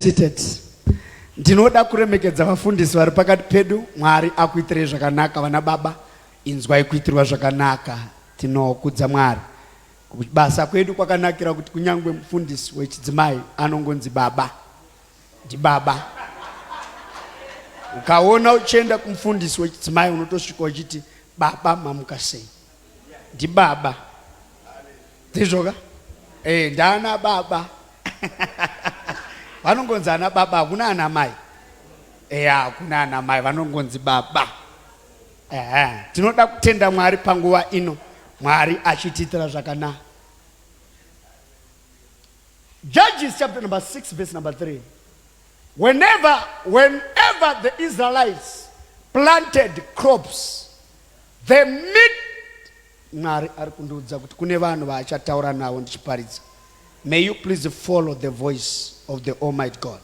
Seated. Ndinoda kuremekedza vafundisi vari pakati pedu. Mwari akuitire zvakanaka vana baba. Inzwai kuitirwa zvakanaka. Tinokudza Mwari. Basa kwedu kwakanakira kuti kunyangwe mufundisi wechidzimai anongonzi baba. Ndi baba. Ukaona uchienda kumufundisi wechidzimai unotosvika uchiti baba mamuka sei. Ndi baba. Ndizvoka? Ndana baba. Vanongonzi ana baba, hakuna ana mai. Hakuna ana mai, vanongonzi baba. Tinoda kutenda Mwari panguva ino. Mwari achitiitira zvakanaka. Judges chapter number 6 verse number 3. Whenever the Israelites planted crops, they meet. Mwari ari kundiudza kuti kune vanhu vaachataura navo ndichiparidza. May you please follow the voice of the Almighty God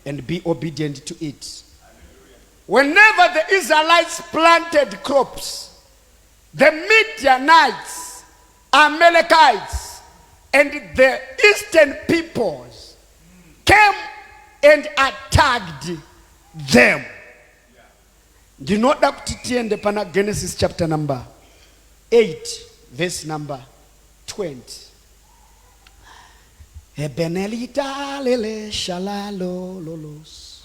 and be obedient to it. Whenever the Israelites planted crops, the Midianites, Amalekites, and the eastern peoples came and attacked them. Do you know that tiende pana Genesis chapter number 8, verse number 20. Ebenelita lele shalalo lolos.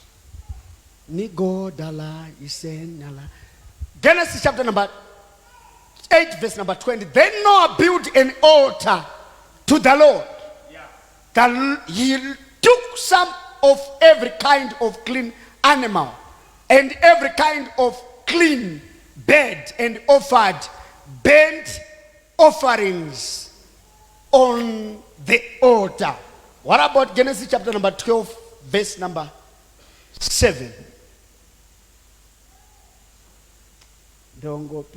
Nigodala isenala. Genesis chapter number 8 verse number 20. Then Noah built an altar to the Lord. He took some of every kind of clean animal and every kind of clean bird and offered burnt offerings on the altar. What about Genesis chapter number 12 verse number 7? But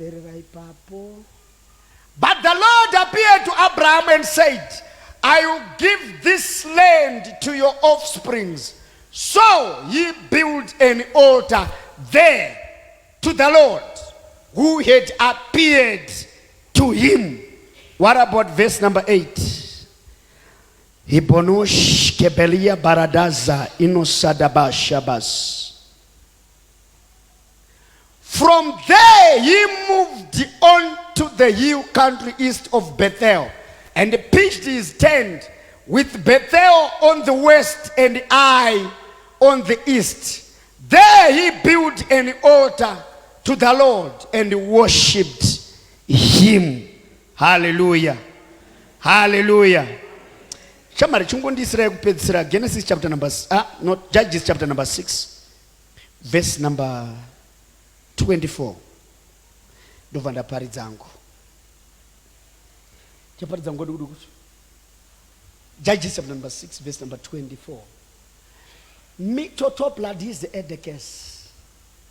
the Lord appeared to Abraham and said, I will give this land to your offsprings. So he built an altar there to the Lord who had appeared to him. What about verse number 8? Hibonush kebelia baradaza inosadaba shabas. From there he moved on to the hill country east of Bethel and pitched his tent with Bethel on the west and Ai on the east. There he built an altar to the Lord and worshipped him. Hallelujah. Hallelujah. Shamari chungondisira kupedzisira Genesis chapter number Judges chapter number 6 verse number 24. Ndovanda paridzangu. Chaparidzangu dudu. Judges chapter number 6 verse number 24. Mitotopla is the Edekes.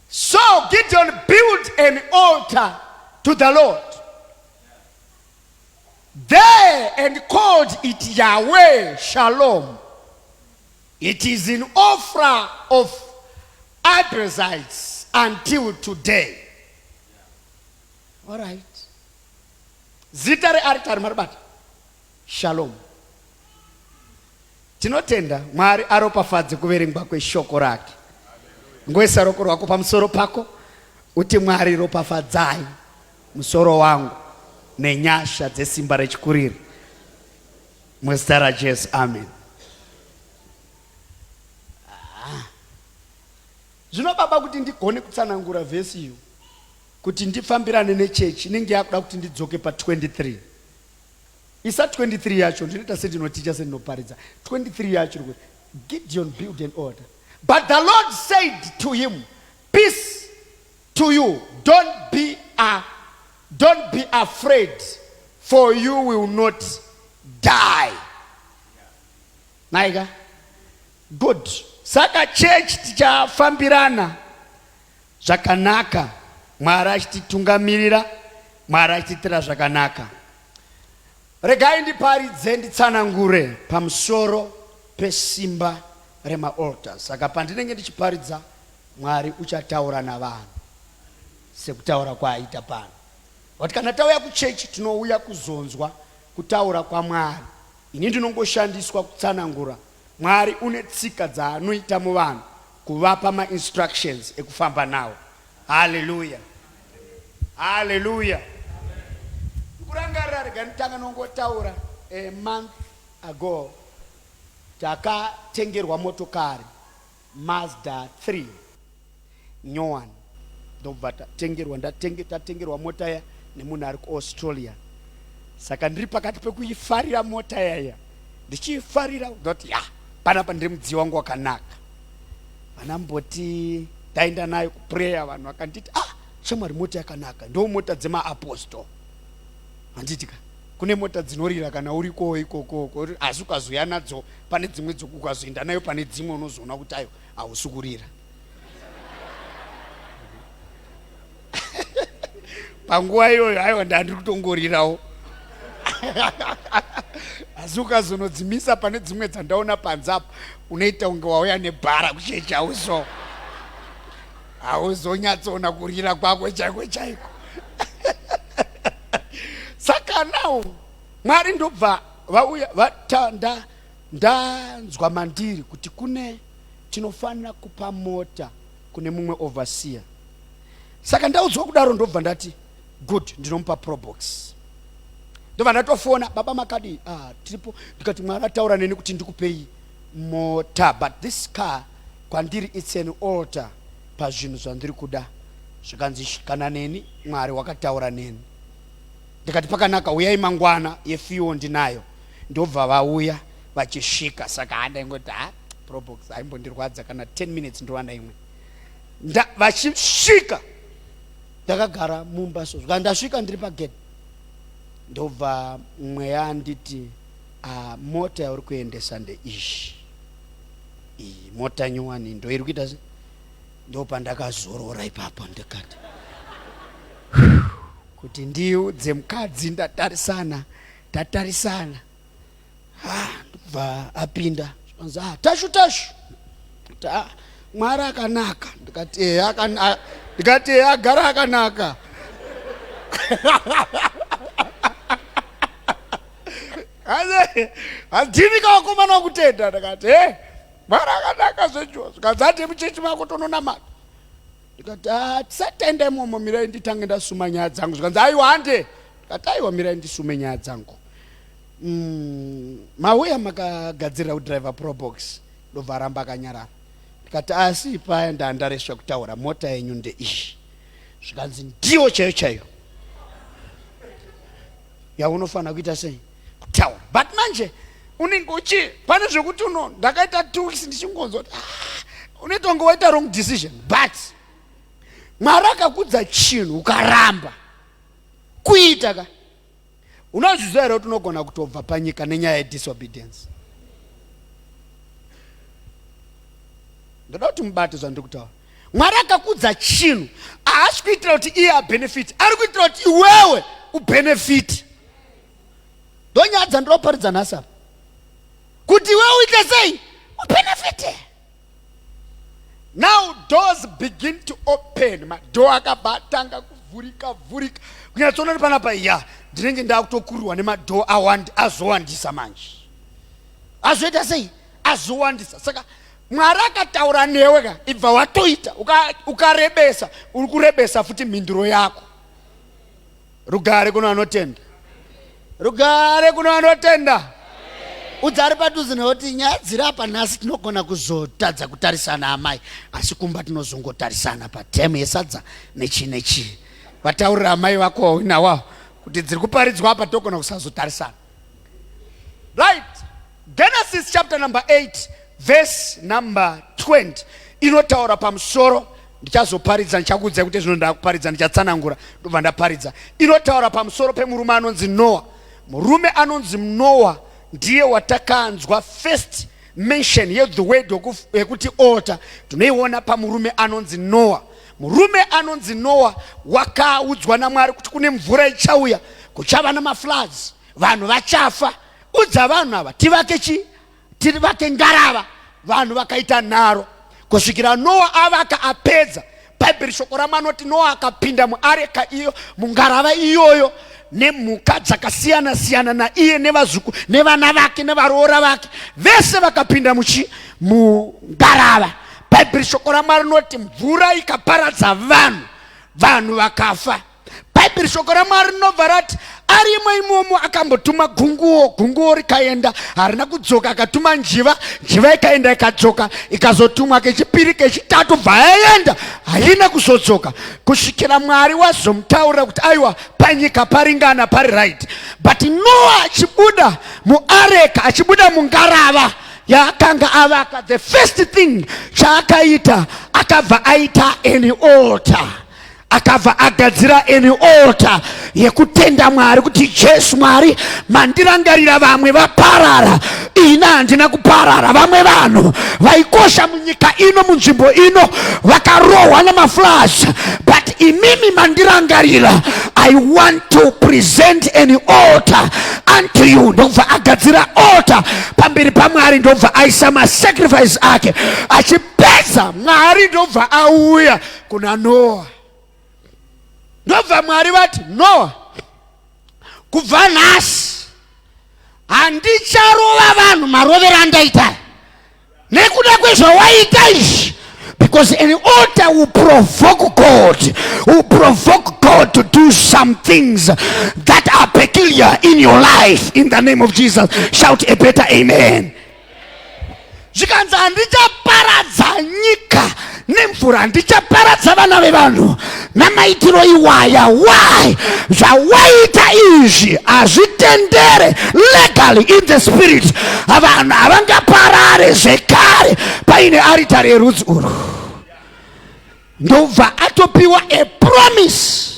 So Gideon built an altar to the Lord there and called it Yahweh Shalom. It is in Ophrah of Abiezrites until today. All right. Zitare aritar marbat. Shalom. Tinotenda Mwari aropafadze kuverengwa kweshoko rake. Ngoisa roko rwako pamusoro pako uti Mwari ropafadzai musoro wangu nenyasha dzesimba rechikuriri muzita raJesu, amen. Zvino baba kuti ndigone kutsanangura vhesi iyo kuti ndifambirane nechechi inenge yakuda kuti ndidzoke pa 23. Isa 23 yacho ndinoita sendinoticha sendinoparidza. 23 yacho kuti Gideon built an altar. But the Lord said to him, peace to you, don't be afraid, for you will not die. Naiga? Good. Saka church tichafambirana zvakanaka. Mwari achititungamirira, Mwari achitiitira zvakanaka. Regai ndiparidze nditsanangure pamusoro pesimba rema altars. Saka pandinenge ndichiparidza Mwari uchataura navanhu sekutaura kwaaita pano. Wati kana tauya kuchechi tinouya kuzonzwa kutaura kwa Mwari. Ini ndinongoshandiswa kutsanangura Mwari une tsika dzaanoita muvanhu kuvapa ma-instructions ekufamba nawo. Hallelujah. Hallelujah. Kurangarira rega nditanga nongotaura a month ago takatengerwa motokari Mazda 3 Nyowan. Ndobva tatengerwa mota ya nemunhu ari kuAustralia. Saka ndiri pakati pekuifarira mota yaya. Ndichiifarira ndoti panapa ndiri mudziyo wangu wakanaka. Vanamboti taenda nayo kuprayer, vanhu vakanditi shamwari mota yakanaka, ndo mota dzemaapostol. Handiti kune mota dzinorira kana uriko ikoko, asi ukazoya nadzo pane dzimwe dzokukazoenda nayo pane dzimwe unozoona kuti ayo hausi kurira. Panguva iyoyo aiwa ndandiri kutongorirawo. Asi ukazonodzimisa pane dzimwe dzandaona panze apa unoita unge wauya nebhara kuchechi, hauzonyatsoona kurira kwako chaiko chaiko. Saka nawo Mwari ndobva vauya vatanda ndanzwa mandiri kuti kune tinofanira kupa mota kune mumwe overseer. Saka ndaudzwa kudaro ndobva ndati good, ndinomupa probox. Ndobva ndatofona baba makadi tiripo, ndikati Mwari ataura neni kuti ndikupei mota, but this car kwandiri it's an altar pazvinhu zvandiri kuda. Zvikanzi kana neni Mwari wakataura neni. Ndikati pakanaka, uyai mangwana yefiwo ndinayo. Ndobva vauya vachisvika. Saka handaingoti probox aimbondirwadza kana 10 minutes ndowanda imwe. Vachisvika ndakagara mumba so. Ndasvika ndiri pagedhi ndobva mweya anditi mota yauri kuendesa ndeishi. Iyi mota nyowani ndo iri kuita se. Ndopa ndakazorora ipapo ndikati kuti ndiudze mukadzi ndatarisana. Ndobva apinda tashu Mwari akanaka. Ndikati agara akanaka. Handivika wakomana wakutenda. Ndikati Mwari akanaka zvecho. Zvikazati muchechi mako tononamata. Ndikati tisatenda imomo, mirai nditange ndasuma nyaya dzangu. Zvikanzi aiwa hande. Ndikati aiwa mirai ndisume nyaya dzangu. Mauya makagadzirira kudriver probox. Ndobva aramba akanyarara. Ndikati asi paya ndandareswa kutaura mota yenyu ndeishi. Zvikanzi ndiyo chaiyo yaunofanira kuita sei kutaura. But manje unenge uchi pane zvekuti ndakaita 2 weeks ndichingonzwa unoita kunge waita wrong decision, but Mwari akakudza chinhu ukaramba kuita unozviziva here kuti unogona kutobva panyika nenyaya yedisobedience. Ndoda kuti mubate zvandiri kutaura. Mwari akakudza chinhu haasi kuitira kuti iye abenefiti, ari kuitira kuti iwewe ubenefiti. Ndonyaya dzandinoparidza nhasi apa kuti iwewe uite sei ubenefite. Now doors begin to open. Madoo akabatanga kuvhurika kunyatsoona panapa ndinenge ndakutokurirwa nemadoo azowandisa manje. Azoita sei? Azowandisa. Saka Mwari akataura newe ibva watoita ukarebesa, uri kurebesa futi mhinduro yako. Rugare kuno anotenda. Rugare kuno anotenda. Udzari padhuze nekuti nyaya dziri apa nhasi tinogona kuzotadza kutarisana amai, asi kumba tinozongotarisana patemu yesadza nechi. Vataurira amai vako wawina wavo kuti dziri kuparidzwa apa togona kusazotarisana. Right. Genesis chapter number 8 verse number 20 inotaura pamusoro. Ndichazoparidza, ndichakuudza kuti zvino ndakuparidza, ndichatsanangura ndobva ndaparidza. Inotaura pamusoro pemurume anonzi Noah. Murume anonzi Noah ndiye watakanzwa first mention the word yekuti altar tunoiona pamurume anonzi Noah. Murume anonzi Noah wakaudzwa naMwari kuti kune mvura ichauya, kuchava namafloods, vanhu vachafa. Udza vanhu ava tivake ngarava. Vanhu vakaita nharo kusvikira Noah avaka apedza. Bhaibheri shoko ramanoti Noah akapinda muareka iyo, mungarava iyoyo, nemhuka dzakasiyana siyana naiye nevana vake nevaroora vake vese vakapinda mungarava. Bhaibheri shoko raMwari rinoti mvura ikaparadza vanhu vakafa. Bhaibheri shoko raMwari rinobva rati arimo imomo akambotuma gunguo rikaenda, harina kudzoka, akatuma njiva ikaenda ikadzoka, ikazotumwa kechipiri kechitatu bva yaenda, haina kuzodzoka kusvikira Mwari wazomutaurira kuti aiwa panyika paringana pari right. But Noah achibuda muareka, achibuda mungarava yaakanga avaka, the first thing chaakaita akabva aita an altar, akabva agadzira an altar yekutenda Mwari kuti Jesu Mwari mandirangarira vamwe vaparara, ina handina kuparara. Vamwe vanhu vaikosha munyika ino, munzvimbo ino, vakarohwa namaflash, but imimi mandirangarira, I want to present an altar unto you. Ndobva agadzira altar pamberi paMwari, ndobva aisa masacrifice ake. Achipedza Mwari ndobva auya kuna Noah. Ndobva Mwari vati, Noah, kubva nhasi handicharova vanhu marovero andaita nekuda kwezvawaita izvi, because an altar will provoke God to do some things that are peculiar in your life. In the name of Jesus, shout a better amen. Zvikanzi handichaparadza nyika nemvura, ndichaparadza vana vevanhu namaitiro iwaya. Why? Zvawaita izvi hazvitendere legally in the spirit. Vanhu havangaparare zvekare paine aritari yerudzi urwu. Ndobva atopiwa a promise.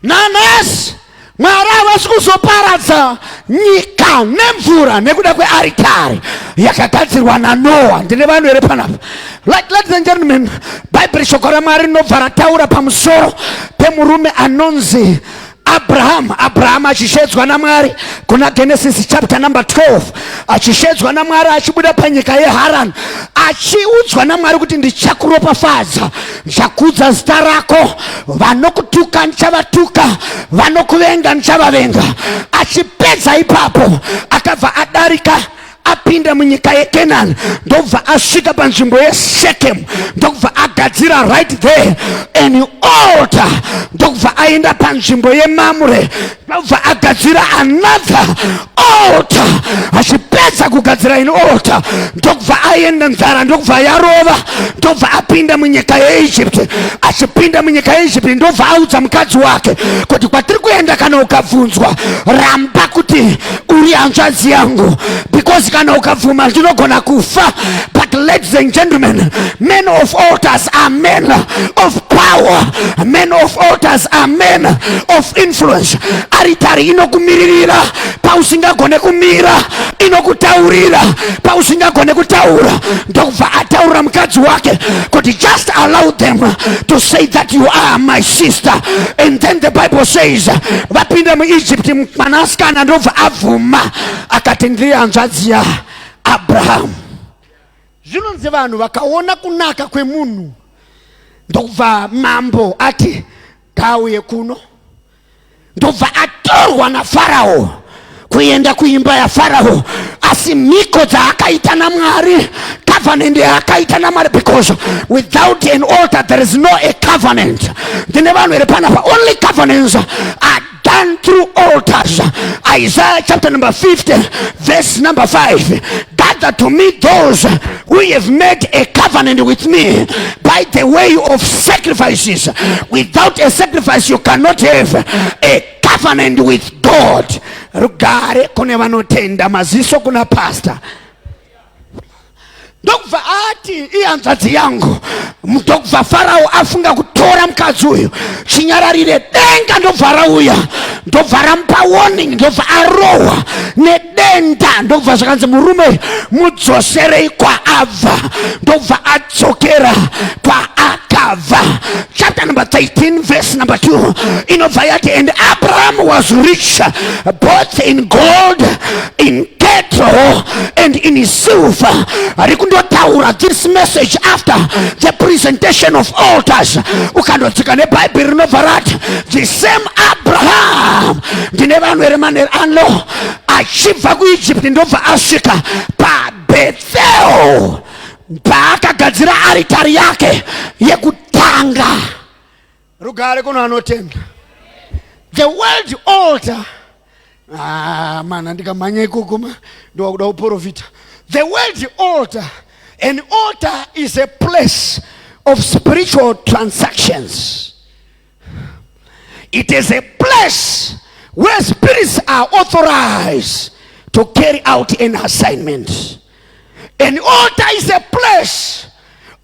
Nanhasi Mwari havasi kuzoparadza nyika nemvura nekuda kwearitari yakagadzirwa naNoah. Ndine vanhu here panapa. Ladies and gentlemen, Bhaibheri shoko raMwari rinobva rataura pamusoro pemurume anonzi Abraham achishedzwa naMwari kuna Genesis chapter number 12. Achishedzwa naMwari achibuda panyika yeHaran, achiudzwa naMwari kuti ndichakuropafadza, ndichakudza zita rako, vanokutuka ndichavatuka, vanokuvenga ndichavavenga. Achipedza ipapo akabva adarika apinda munyika yeKenani, ndobva asvika panzvimbo yeShekemu, ndobva agadzira right there an altar, ndobva aenda panzvimbo yeMamre, ndobva agadzira another altar. Achipedza kugadzira an altar, ndobva aenda nzara, ndobva yarova, ndobva apinda munyika yeEgypt. Achipinda munyika yeEgypt, ndobva audza mukadzi wake kuti kwatiri kuenda kana ukabvunzwa, ramba kuti uri hanzvadzi yangu, because kana ukabvuma ndinogona kufa. But ladies and gentlemen, men of altars are men of power. Men of altars are men of influence. Aritari inokumiririra pausingagone kumira, inokutaurira pausingagone kutaura. Ndobva ataura mukadzi wake kuti just allow them to say that you are my sister. And then the Bible says vapinda muEgypt, mwanasikana ndobva abvuma akati ndiri hanzvadzi yaAbraham. Zvinonzi vanhu vakaona kunaka kwemunhu, ndobva mambo ati ngauye kuno. Ndobva atorwa naFarao kuenda kuimba yaFarao, asi mhiko dzaakaita naMwari, covenant yaakaita naMwari, because without an altar there is no a covenant. Ndine vanhu here panapa, only covenants are done through altars. Isaiah chapter number 50 verse number 5, gather to me those who have made a covenant with me by the way of sacrifices. Without a sacrifice you cannot have a covenant with God. Rugare kune vanotenda, maziso kuna pastor. Ndobva ati ihanzvadzi yangu. Ndobva Farao afunga kutora mukadzi uyu, chinyararire denga ndobva rauya, ndobva ramupa warning, ndobva arohwa nedenda. Ndobva zvakanzi murume mudzoserei kwaabva, ndobva adzokera kwaakabva. Chapter number number 13 verse number 2 inovayati, and Abraham was rich both in gold, in cattle, and in silver. Rikundotaura this message after the presentation of altars. Ukandotsika neBhayibheri rinovarati, the same Abraham ndine vanhu veremaneri ano achibva kuEgypt ndobva asvika paBethel paakagadzira aritari yake yekutanga. Rugare kuno anotenda. The word altar, mana ndikamanya ikukuma ndokuda kuprofita. The word altar, an altar is a place of spiritual transactions. It is a place where spirits are authorized to carry out an assignment. An altar is a place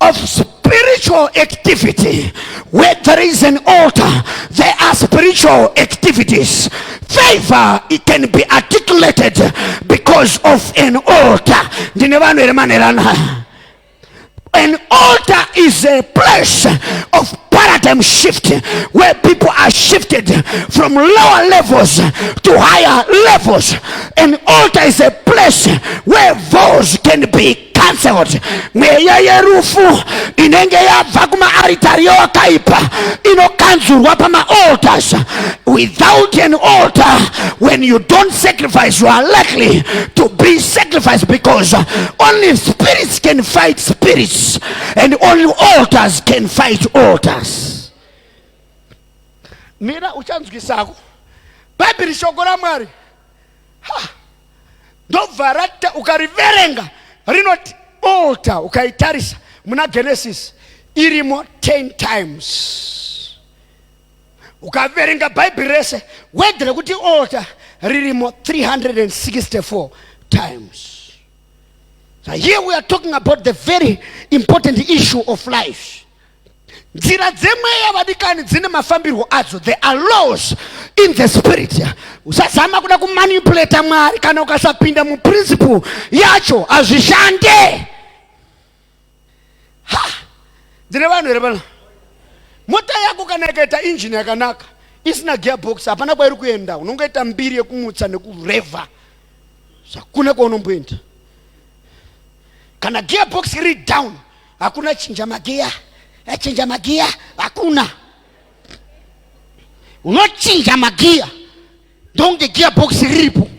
of spiritual activity. Where there is an altar, there are spiritual activities. Favor, it can be articulated because of an altar. An altar is a place of paradigm shift where people are shifted from lower levels to higher levels. An altar is a place where vows can be cancelled. Mweya yerufu inenge yabva kuma aritari wakaipa inokanzurwa pama altars. Without an altar, when you don't sacrifice, you are likely to be sacrificed, because only spirits can fight spirits and only altars can fight altars. Mina uchanzukisako Bhayibheri shoko raMwari ndobvarata ukariverenga rinoti altar, ukaitarisa muna Genesis irimo 10 times. Ukaverenga Bhayibheri rese wedre kuti altar ririmo 364 times. So here we are talking about the very important issue of life. Nzira dzemweya vadikani dzine mafambirwo adzo. There are laws in the spirit. Usazama kuda kumanipulate Mwari kana ukasapinda mu principle yacho azvishande. Dzine vanhu here pano. Mota yako kana ikaita engine yakanaka isina gearbox, hapana kwairi kuenda, unongoita mbiri yekumutsa nekureva. Hakuna kwaunomboenda. Kana gearbox iri down, hakuna chinja magia. Chinja magia hakuna. Unochinja magia donge gearbox iripo.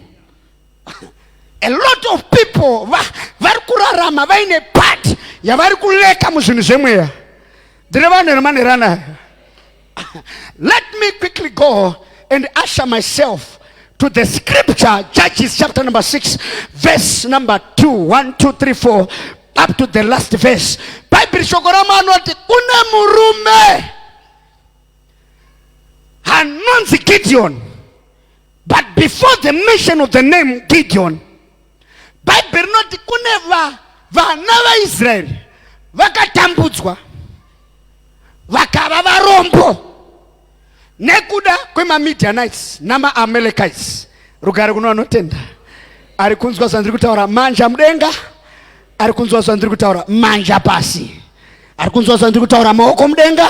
A lot of people vari kurarama vaine part yavari kuleka muzvinhu zvemweya. Let me quickly go and usher myself to the scripture, Judges chapter number 6 verse number 2, 1, 2, 3, 4 up to the last verse. Bhayibheri shoko raMwari kune murume anonzi Gideon, but before the mention of the name Gideon, Bhayibheri rinoti kune vana vaIsraeri vakatambudzwa vakava varombo nekuda kwemaMidianites namaAmalekites. Rugare kuno anotenda. Ari kunzwa zvandiri kutaura manja mudenga, ari kunzwa zvandiri kutaura manja pasi, ari kunzwa zvandiri kutaura maoko mudenga,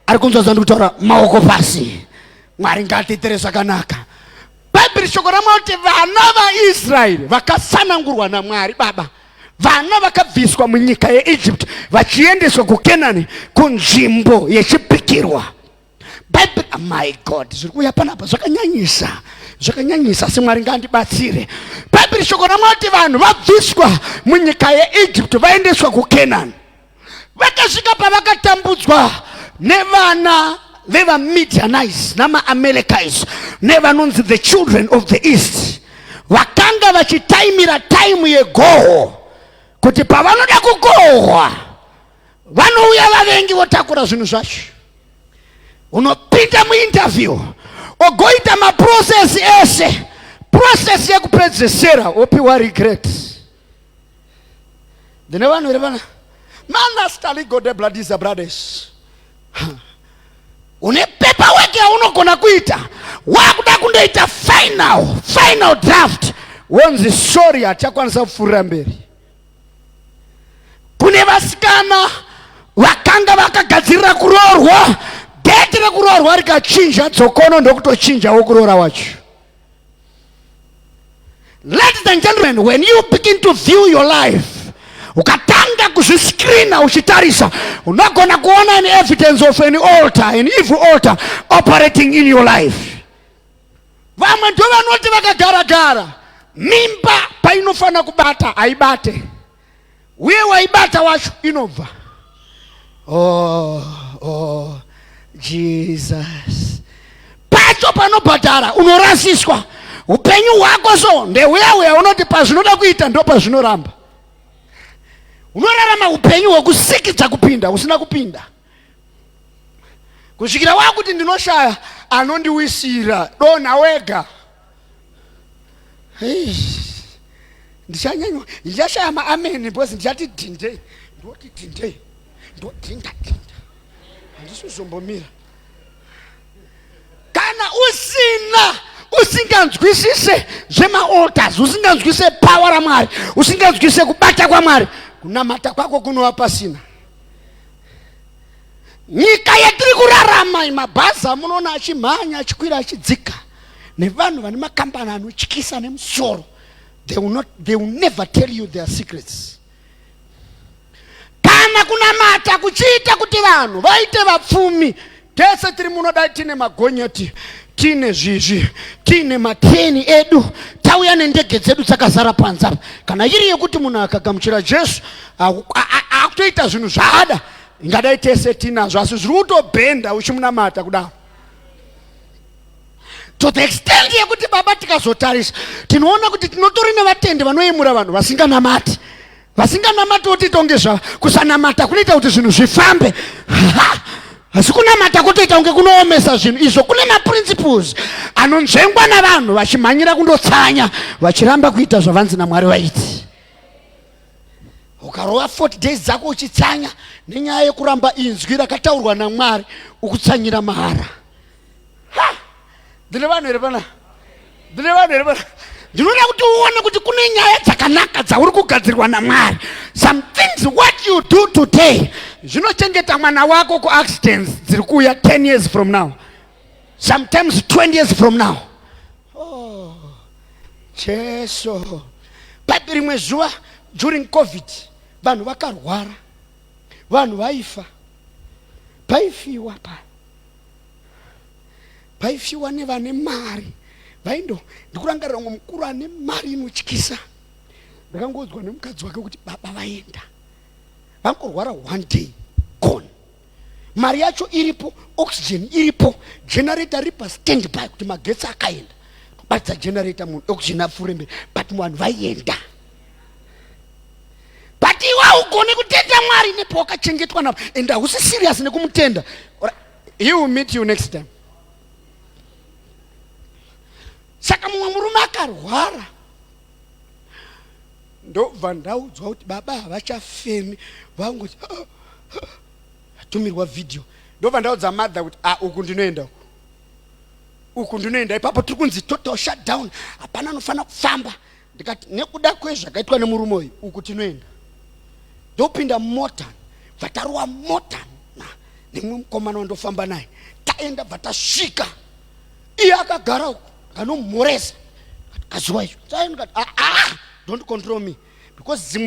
ari kunzwa zvandiri kutaura maoko pasi. Mwari ngatiitere zvakanaka. Bhayibheri shoko raMwari kuti vana vaIsraeri vakasanangurwa naMwari Baba, vana vakabviswa munyika yeEgypt vachiendeswa kuKenani kunzvimbo yechipikirwa. Bhayibheri, my God, zviri kuuya panapa zvakanyanyisa asi Mwari ngandibatsire. Bhayibheri shoko raMwari kuti vanhu vabviswa munyika yeEgypt vaendeswa kuKenani, vakasvika pavakatambudzwa nevana vevaMidianites namaAmalekites nevanonzi the children of the east. Vakanga vachitaimira time yegoho kuti pavanoda kugohwa vanouya vavengi votakura zvinhu zvacho. Unopinda muinterview ogoita maprocess ese, process yekupedzesera opiwa regret. Ndine vanhu here vana manastali gode bloodies brothers. Une paperwork yaunogona kuita, wakuda kundoita final draft, wonzi sorry achakwanisa kupfuurira mberi. Kune vasikana vakanga vakagadzirira kuroorwa, Panoitira kuroorwa rikachinja dzokono ndokutochinjawo kuroora wacho. Ladies and gentlemen, when you begin to view your life, ukatanga kuziscreena uchitarisa, unagona kuona any evidence of any altar, an evil altar operating in your life. Vamwe ndo vanoti vakagara mimba painofana kubata aibate, uye waibata wacho inobva. Oh Jesus, pacho panobhadhara unorasiswa upenyu hwako. So ndewewe unoti pazvinoda kuita ndo pazvinoramba. Unorarama upenyu hwekusikidza kupinda usina kupinda, kusvikira wakuti ndinoshaya anondiwisira dona wega. Ndichashaya maameni because ndichati dhinde, ndoti dhinde, ndodhinda dhinda, handisizombomira. Kana usinganzwisise zvema-altars, usinganzwisise power raMwari, usinganzwisise kubata kwaMwari, kunamata kwako kunova pasina. Nyika yatiri kurarama imabhazi amunoona achimhanya achikwira achidzika, nevanhu vane makambani anotyisa nemusoro. They will never tell you their secrets. Kana kunamata kuchiita kuti vanhu vaite vapfumi, tese tiri munodai tine magonyeti, tine zhizhi, tine mateni edu, tauya nendege dzedu dzakazara panze. Kana iri yekuti munhu akagamuchira Jesu akutoita zvinhu zvaada, ingadai tese tinazvo, asi zviri kutobhenda uchimunamata kudaro. To the extent yekuti baba tikazotarisa tinoona kuti tinotori nevatende vanoyemura vanhu vasinganamati. Vasinganamati kuti tonge zvavo, kusanamata kunoita kuti zvinhu zvifambe. Asi kunamata kutoita kunge kunoomesa zvinhu izvo. Kune maprinciples anonzvengwa navanhu vachimhanyira kundotsanya, vachiramba kuita zvavanzi naMwari vaiti. Ukarova 40 days dzako uchitsanya nenyaya yekuramba inzwi rakataurwa naMwari ukutsanyira mahara. Ndine vanhu here pana? Ndinoda kuti uone kuti kune nyaya dzakanaka dzauri kugadzirwa naMwari. Some things what you do today zvinochengeta mwana wako kuaccidents dziri kuuya 10 years from now, sometimes 20 years from now. Oh Jesu. But rimwe zuva during COVID vanhu vakarwara, vanhu vaifa, paifiwa paifiwa nevane mari. Vaindo ndikurangarira ngo mukuru ane mari inotyisa. Ndakangodzwa nemukadzi wake kuti baba vaenda, vankorwara one day gone. Mari yacho iripo, oxygen iripo, generator ripa stand by kuti magetsi akaenda kubatsa generator munhu oxygen apfuure mberi, but vanhu vaienda. But iwe ugone kutenda Mwari nepo wakachengetwa napo, and hausi serious nekumutenda. He will meet you next time. Saka mumwe murume akarwara, ndobva ndaudzwa kuti baba havachafemi, vangoti atumirwa video. Ndobva ndaudza mother kuti uku ndinoenda uku ndinoenda, ipapo tiri kunzi total shutdown, hapana anofana kufamba. Ndikati nekuda kwezvakaitwa nemurume uyu uku tinoenda. Ndopinda mota, bvatarowa mota nemumwe mukomana wandofamba naye, taenda bvatasvika, iye akagara uku anomhoresa kazuva icho. Don't control me, because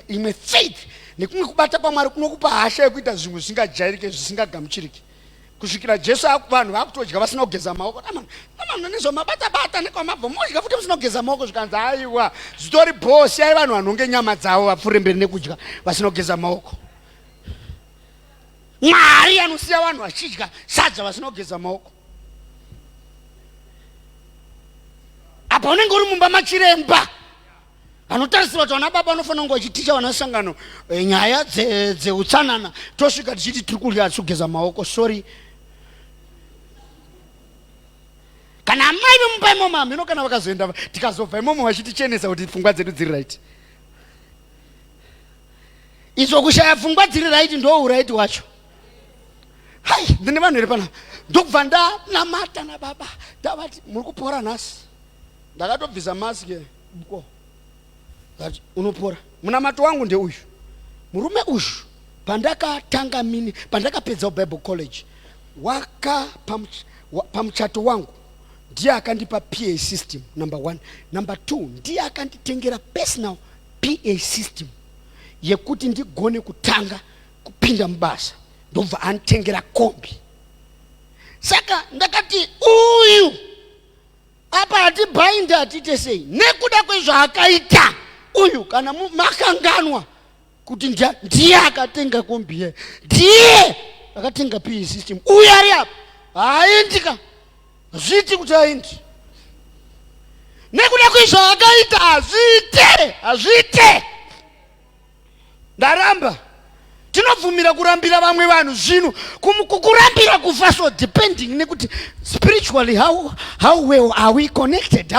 imwe faith nekumwe kubata kwaMwari kunokupa hasha yekuita zvinhu zvisingajairike, zvisingagamuchirike. Kusvikira Jesu vanhu vakutodya vasina kugeza maoko. Nezvamabata nekwamabva modya futi musina kugeza maoko, zvikanzi aiwa zvitori bosi, ai vanhu vanonge nyama dzavo vapfuure mberi nekudya vasina kugeza maoko. Mwari anosiya vanhu vachidya sadza vasina kugeza maoko. Apa unenge uri mumba machiremba anotarisirwa kuti vana baba vanofanira kunge vachiticha vanasangano nyaya dzeutsanana, tosvika tichiti tiri kurya hatisi kugeza maoko. Sorry. Kana amai vemumba imomo hamino kana vakazoenda tikazobva imomo vachitichenesa kuti pfungwa dzedu dziri right. Izvo kushaya pfungwa dziri right ndo uraiti wacho. Hai, ndine vanhu here pana. Ndokubva ndanamata nababa ndavati muri kupora nhasi. Ndakatobvisa maski buko. Ngati unopora. Munamato wangu ndeuyu. Murume uyu pandakatanga mini, pandakapedza Bible college, pamuchato wangu ndiye akandipa PA system number 1. Number 2, ndiye akanditengera personal PA system yekuti ndigone kutanga kupinda mubasa, ndobva anditengera kombi. Saka ndakati uyu apa atibhainde atite sei nekuda kwezvaakaita uyu, kana makanganwa kuti ndiye akatenga kombi, ndiye akatenga PA system, uyu ari apa haindika zviti kuti aindi nekuda kwezvaakaita hazviite. Ndaramba. Tinobvumira kurambira vamwe vanhu zvinhu, kurambira kufa so depending nekuti spiritually how well are we connected,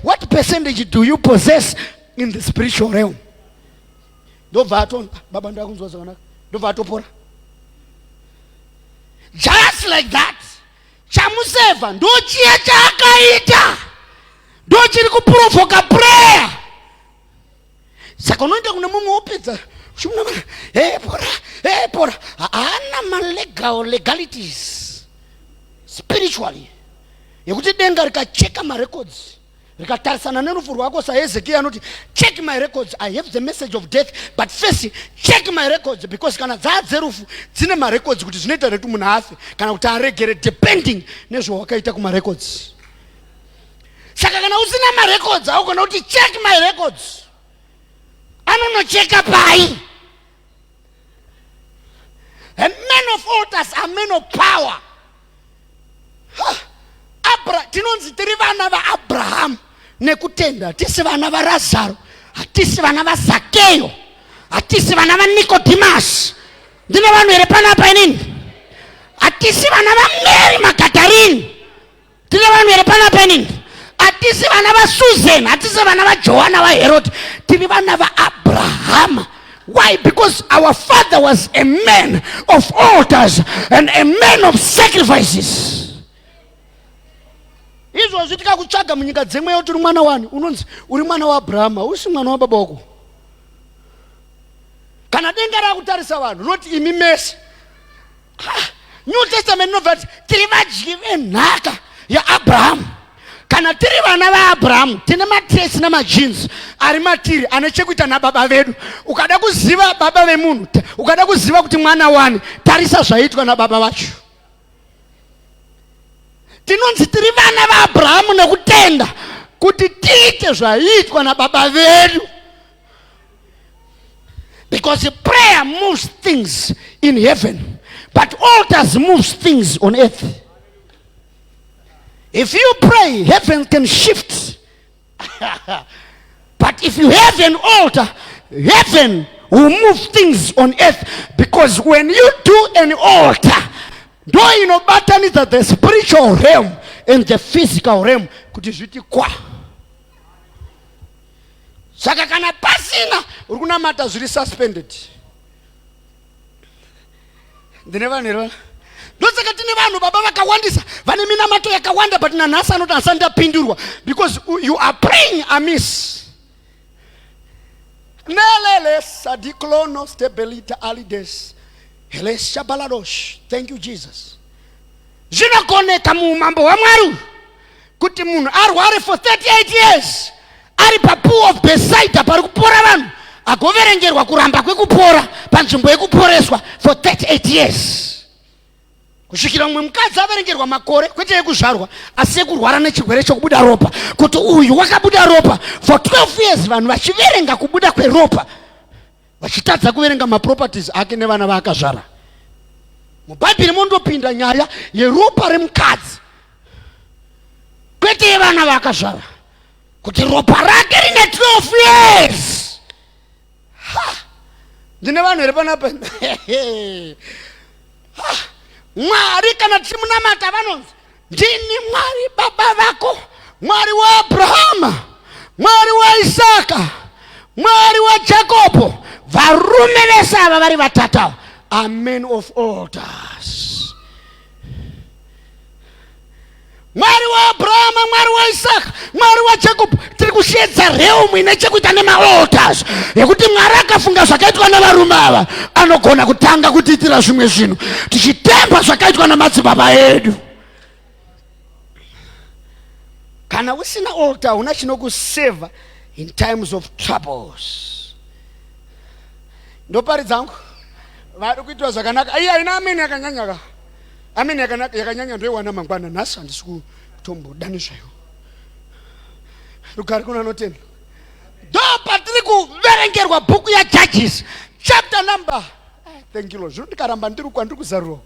what percentage do you possess in the spiritual realm. Ndobva baba ndakunzwa zvakanaka, ndobva atopora. Just like that, chamusevha ndochiya chaakaita, ndochiri kuprovoka prayer. Saka unoenda kune mumwe wopedza pora haana legalities spiritually yekuti denga rikacheka marecords rikatarisana nerufu rwako saHezekiah anoti check my records, I have the message of death, but first check my records, because kana dzerufu dzine marecords kuti zvinoita retu munhu afe kana kuti aregere depending nezvawakaita kumarecords. Saka kana usina marecords haugona kuti check my records, anonocheka pai. And men of altars are men of power. Tinonzi tiri vana vaAbraham nekutenda, hatisi vana vaRazaro, hatisi vana vaZakeyo, hatisi vana vaNicodemus. Ndine vanhu here panapa inini? Hatisi vana vaMary Magdalene. Ndine vanhu here panapa inini? Hatisi vana vaSusan, hatisi vana vaJohana vaHerod, tiri vana vaAbraham. Why? Because our father was a man of altars and a man of sacrifices. Izvo zvitika kutsvaga munyika dzemwe yoti uri mwana wani, unonzi uri mwana waAbrahama, usi mwana wababa wako. Kana denga rakutarisa vanhu rinoti imi mese. New Testament inobva kuti tiri vadyi venhaka yaAbraham. Kana tiri vana vaAbraham tine matrace namagenes ari matiri ane chekuita nababa vedu. Ukada kuziva baba vemunhu, ukada kuziva kuti mwana wani, tarisa zvaitwa nababa vacho. Tinonzi tiri vana vaAbraham nekutenda kuti tiite zvaitwa nababa vedu. Because prayer moves things in heaven, but altars moves things on earth. If you pray, heaven can shift. But if you have an altar, heaven will move things on earth. Because when you do an altar, do you know bataniza the spiritual realm and the physical realm kuti zviti kwa. Saka kana pasina uri kunamata zviri suspended. Ndine vanhu ndosaka tine vanhu baba vakawandisa vane minamato yakawanda, but nanhasi anoti asandapindurwa because you are praying amiss. Nelele sadiklono stabilita alides hele shabaladosh. Thank you Jesus. Zvinokoneka muumambo waMwari kuti munhu arware for 38 years ari papool of Bethesda pari kupora vanhu, agoverengerwa kuramba kwekupora panzvimbo yekuporeswa for 38 years. Kusvikira mumwe mukadzi averengerwa makore kwete ekuzvarwa asi ekurwara nechirwere chokubuda ropa, kuti uyu wakabuda ropa for 12 years, vanhu vachiverenga kubuda kweropa vachitadza kuverenga maproperties ake nevana vaakazvara. Mubhaibheri mondopinda nyaya yeropa remukadzi kwete yevana vaakazvara, kuti ropa rake rine 12 years. Ndine vanhu here panapa. Mwari kana tichimunamata vanonzi ndini Mwari baba vako, Mwari waAbrahama, Mwari waIsaka, Mwari waJakobo. Varume vese ava vari vatatu are men of altars. Mwari waAbrahama, Mwari waIsaka, Mwari waJacob. Tiri kushedza realm ine chekuita nemaaltars yekuti Mwari akafunga zvakaitwa navarume ava anogona kutanga kutiitira zvimwe zvinhu tichitemba zvakaitwa namadzibaba edu. Kana usina altar una chinokuseva in times of troubles. Ndopari dzangu vari kuitwa zvakanaka. Iya ina ameni yakanyanya. Ameni yakanyanya ndoiwana mangwana nhasi handisi kutombodani zvayo. Rugare kuna notenda. Ndo patiri kuverengerwa bhuku yaJudges chapter number, thank you Lord, zvino ndikaramba ndiri kwandiri kuzarura,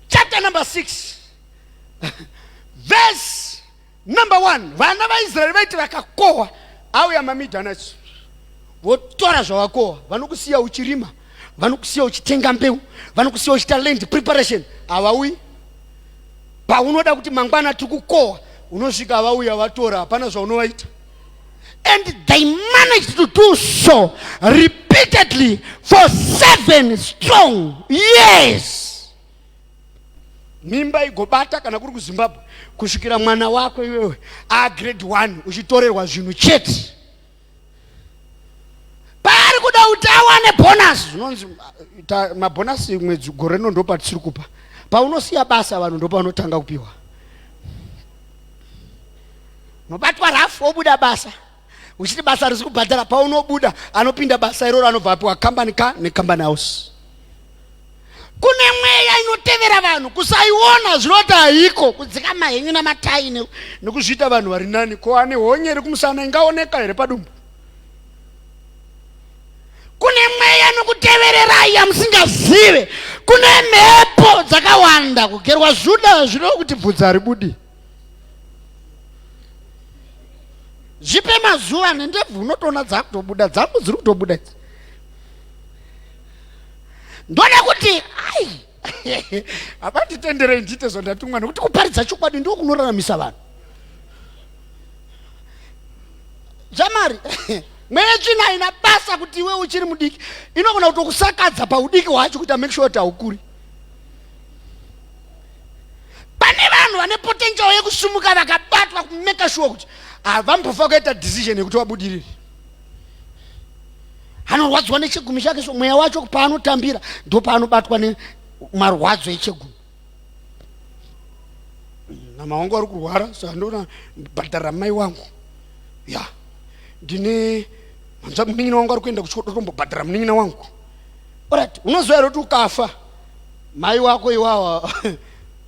chapter number 6 verse number 1. Vana vaIsraeri vaiti vakakohwa auya maMidhianiti votora zvavakohwa, vanokusiya uchirima, vanokusiya uchitenga mbeu, vanokusiya uchiita land preparation. Havauyi. Paunoda kuti mangwana tikukohwa unosvika vauya vatora, hapana zvaunovaita. And they managed to do so repeatedly for 7 strong years. Mimba igobata kana kuri kuZimbabwe kusvikira mwana wako iwewe grade 1 uchitorerwa zvinhu chete. Pari kuda kuti awane bonus. Zvinonzi mabhonasi mwedzi gore rino ndopa tisiri kupa. Paunosiya basa vanhu ndopaunotanga kupiwa. Nobatwa rafu obuda basa. Uchiti basa risi kubhadhara, paunobuda anopinda basa iroro anobva apiwa company car necompany house. Kune mweya inotevera vanhu kusaiona zvinoti haiko, kudzika mahenyu namatai nekuzviita vanhu vari nani. Ko ane honye iri kumusana ingaoneka here padumbu? Kune mweya nokutevererai yamusingazive. Kune mhepo dzakawanda kugerwa zvuda zvino kuti bvudzi haribudi. Zvipe mazuva nendebvu unotoona dzakutobuda, dzangu dziri kutobuda idzi. Ndoda kuti havatitenderei ndiite zvandatumwa nekuti kuparidza chokwadi ndiko kunoraramisa vanhu. Jamari mweya tsvina haina basa kuti iwe uchiri mudiki, inogona kutokusakadza paudiki hwacho kuti make sure kuti haukuri. Pane vanhu vane potential yekusumuka vakabatwa kumeka sure kuti havambofa kuita decision yekuti wabudirire. Anorwadziwa nechegumi chake, so mweya wacho paanotambira ndo paanobatwa nemarwadzo echegumi. Nama wangu ari kurwara, saka ndona bhadhara mai wangu. Ya. Ndine manza munin'ina wangu ari kuenda kuchikoro ndombobhadhara munin'ina wangu. Alright, unoziva here kuti ukafa mai wako iwawa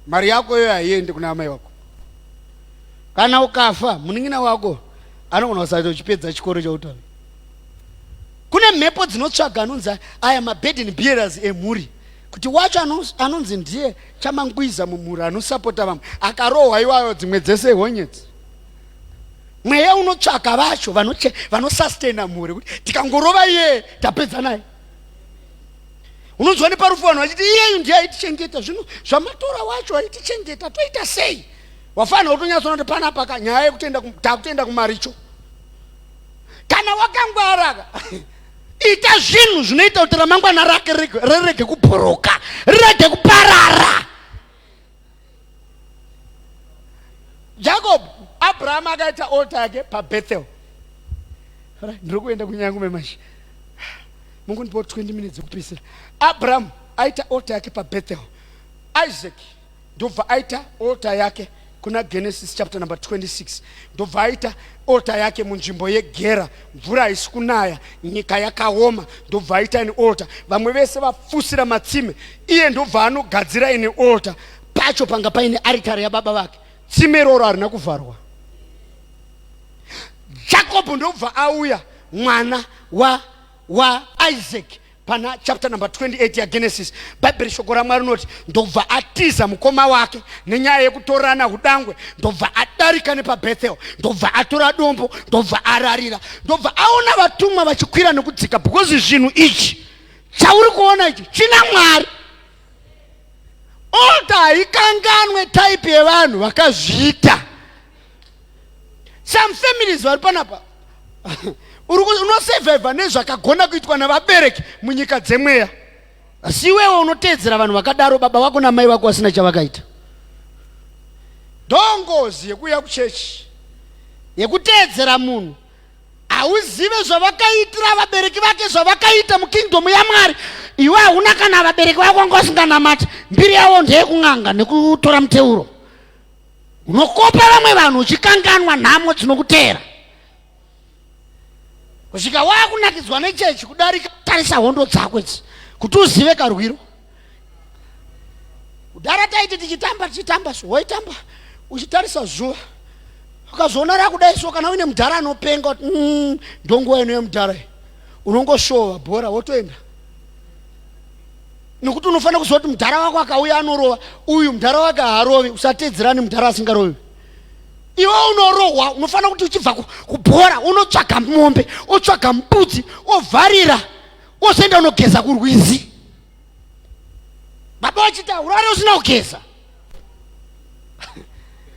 mari yako iyo haiendi kuna mai wako. Kana ukafa munin'ina wako anogona kusati uchipedza chikoro chautavi. Kune mhepo dzinotsvaga anonzi aya maburden bearers emhuri, kuti wacho anonzi ndiye chamangwiza mumhuri anosapota vamwe, akarohwa iwayo dzimwe dzese honyedzi. Mweya unotsvaga vacho vanosustaina mhuri, kuti tikangorova iye tapedza naye. Unonzwa neparufu vanhu vachiti iyeyu ndiye aitichengeta, zvino zvamatora wacho aitichengeta toita sei? Wafanira kutonyatsoona kuti panapa nyaya yekutenda kumaricho. Kana wakangwara ita zvinhu zvinoita kuti ramangwana rake rirege kubhuruka, rirege kuparara. Jacob, Abraham akaita altar yake paBethel. Ndiri kuenda kunyangu memashi. Mungu ndipo 20 minutes yekupisira. Abraham aita altar yake paBethel. Isaac ndobva aita altar yake kuna Genesis chapter number 26. Ndobva aita altar yake munzvimbo yeGera, mvura haisi kunaya, nyika yakaoma, ndobva aita ine altar. Vamwe vese vafusira matsime, iye ndobva anogadzira ine altar pacho panga paine aritari yababa vake. Tsime iroro harina kuvharwa. Jacob ndobva auya mwana wa Isaac pana chapter number 28 ya Genesis. Bible shoko raMwari rinoti ndobva atiza mukoma wake nenyaya yekutorana udangwe, ndobva adarika nepaBethel, ndobva atora dombo, ndobva ararira, ndobva aona vatumwa vachikwira nekudzika, because zvinhu ichi chauri kuona ichi china Mwari. Altar haikanganwe type yevanhu vakazviita. Some families vari panapa unosurviva nezvakagona kuitwa navabereki munyika dzemweya, asi iwewe unoteedzera vanhu vakadaro, baba vako namai vako vasina chavakaita. ndongozi yekuya kuchechi yekuteedzera munhu auzive zvavakaitira vabereki vake zvavakaita mukingdomu yaMwari. Iwe hauna kana vabereki vako ngosinganamati, mbiri yavo ndeyekung'anga nekutora muteuro. Unokopa vamwe vanhu uchikanganwa nhamo dzinokutera. Kusvika wakunakidzwa nechechi kudarika tarisa hondo dzako idzi kuti uzive karwiro. Kudhara taiti tichitamba so waitamba uchitarisa zuva ukazoona rakudai so, kana uine mudhara anopenga kuti ndonguva ino yemudhara unongoshova bhora wotoenda. Nokuti unofanira kuziva kuti mudhara wako akauya anorova, uyu mudhara wake haarovi, usateedzerani mudhara asingarovi. Iwe unorohwa, unofanira kuti uchibva kubhora unotsvaga mombe, otsvaga mbudzi, ovharira, ozoenda unogeza kurwizi. Baba wachita urare usina kugeza.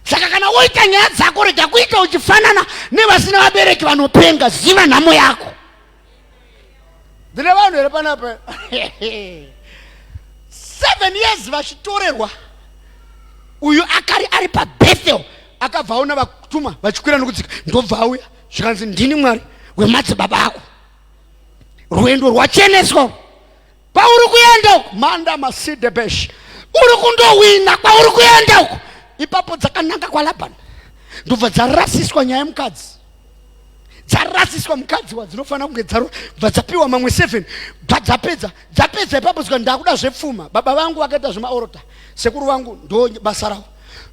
Saka kana woita nyaya dzako rega kuita uchifanana nevasina vabereki vanopenga. Ziva nhamo yako. Ndine vanhu here panapa 7 years vachitorerwa. Uyu akari ari paBethel akabva aona vakutuma vachikwira nokudzika, ndobva auya zvikanzi ndini Mwari wemadzibaba ako. Rwendo rwacheneswa. Pauri kuenda uko manda Masidebesh, uri kundowina kwauri kuenda uko. Ipapo dzakananga kwaLabhani ndobva dzarasiswa nyaya yemukadzi, dzarasiswa mukadzi wadzinofanira kunge dzabva dzapiwa mamwe 7 dzapedza ipapo dzika ndakuda zvepfuma. Baba vangu vakaita zvemaorota, sekuru vangu ndo basa ravo,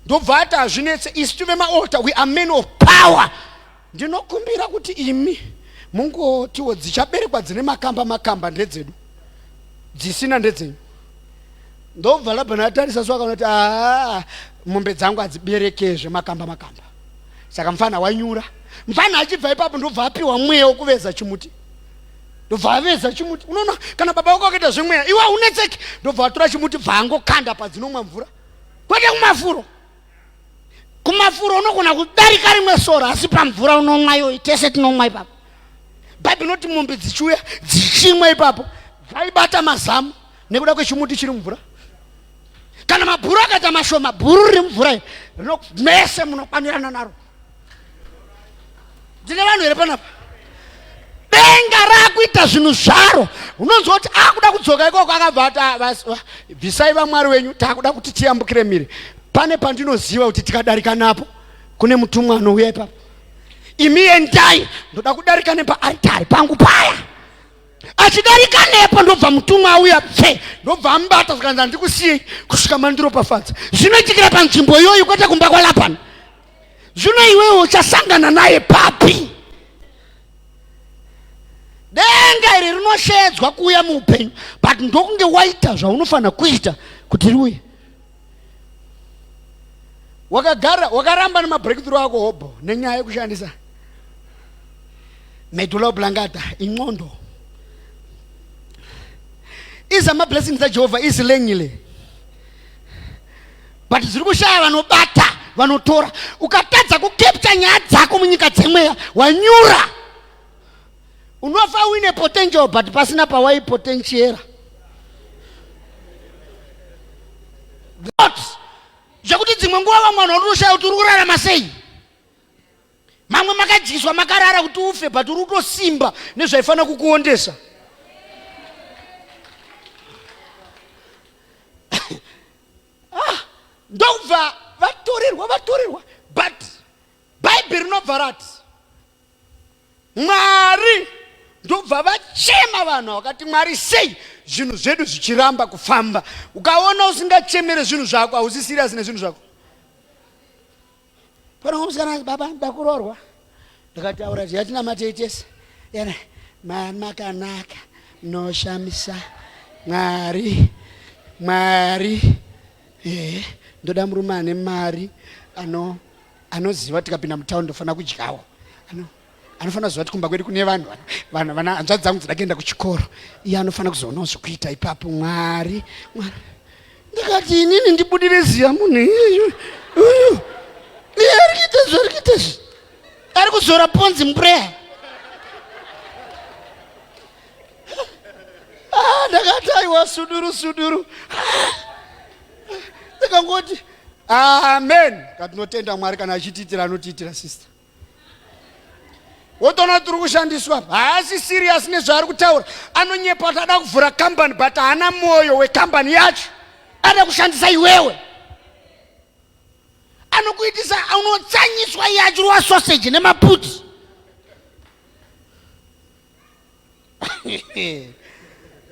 ndobva ati hazvinetse, isi tuve maorota, we are men of power. Ndinokumbira kuti imi mungotiwo dzichaberekwa dzine makamba ndedzedu, dzisina ndedzenyu. Ndobva Labhani atarisa so akaona kuti mombe dzangu hadziberekezve makamba. Saka mufana wanyura. Mufana achibva ipapo ndobva apiwa mweya wokuveza chimuti, ndobva aveza chimuti. Unoona kana baba wako akaita zvemweya iwe unetseki, ndobva atora chimuti bva angokanda padzinomwa mvura. Kwete kumafuro unogona kudarika rimwe sora, asi pamvura unomwa iyoyi tese tinomwa ipapo. Bhaibheri inoti mombe dzichiuya dzichimwa ipapo dzaibata mazamu nekuda kwechimuti chiri mvura. Kana mabhuru akaita mashoma, bhuru riri mvura mese munokwanirana naro. Ndine vanhu here panapa. Denga rakuita zvinhu zvaro, unonzwa kuti akuda kudzoka ikoko akabva ati bvisai vaMwari wenyu, takuda kuti tiyambukire mhiri. Pane pandinoziva kuti tikadarika napo kune mutumwa anouya ipapo. Imi endai, ndoda kudarika nepaaritari pangu paya. Achidarika nepo ndobva mutumwa auya ndobva ambata zvikanzi handikusiyei kusvika mandiropafadza. Zvinoitikira panzvimbo iyoyo kwete kumba kwaLabhani. Zvino iwewe uchasangana naye papi? Denga iri rinoshedzwa kuuya muupenyu, but ndokunge waita zvaunofanira kuita kuti riuye. Wakaramba nemabreakthrough ako hobo nenyaya yekushandisa medulla oblongata, inqondo. Izi amablessings aJehovha izilengile, but zviri kushaya vanobata vanotora. Ukatadza kukepcha nyaya dzako munyika dzemweya wanyura. Unofa uine potential but pasina pawaipotentiera. Zvekuti dzimwe nguva vamwe vanhu vanoshaya kuti uri kurarama sei. Mamwe makadyiswa makarara kuti ufe but uri kutosimba nezvaifanira kukuondesa. Ndobva vatorerwa, but Bhaibheri rinobva rati Mwari ndobva vachema vanhu vakati, Mwari sei zvinhu zvedu zvichiramba kufamba. Ukaona usingachemere zvinhu zvako, hausi serious nezvinhu zvako. Pana musikana, baba ndakuroorwa, ndakataura zvatina mateitese yana makanaka noshamisa Mwari ndoda murume ane mari anoziva tikapinda mutaundi ndofanira kudyawo, anofanira kuziva kuti kumba kwedu kune vanhu hanzvadzi dzangu dzida kuenda kuchikoro, iye anofanira kuzoonawo zvekuita ipapo. Mwari ndikati inini ndibudire ziya munhu iyu ari kuita zvi ari kuzora ponzi mupreya. Ndakati aiwa suduru ndikangoti Amen. Katinotenda Mwari kana achitiitira anotiitira sister. Wotona tiri kushandiswa haasi serious nezvaari kutaura. Anonyepa kuti ada kuvhura company but haana mwoyo wecompany yacho. Ada kushandisa iwewe. Anokuitisa unotsanyiswa yachirwa sausage nemaputi.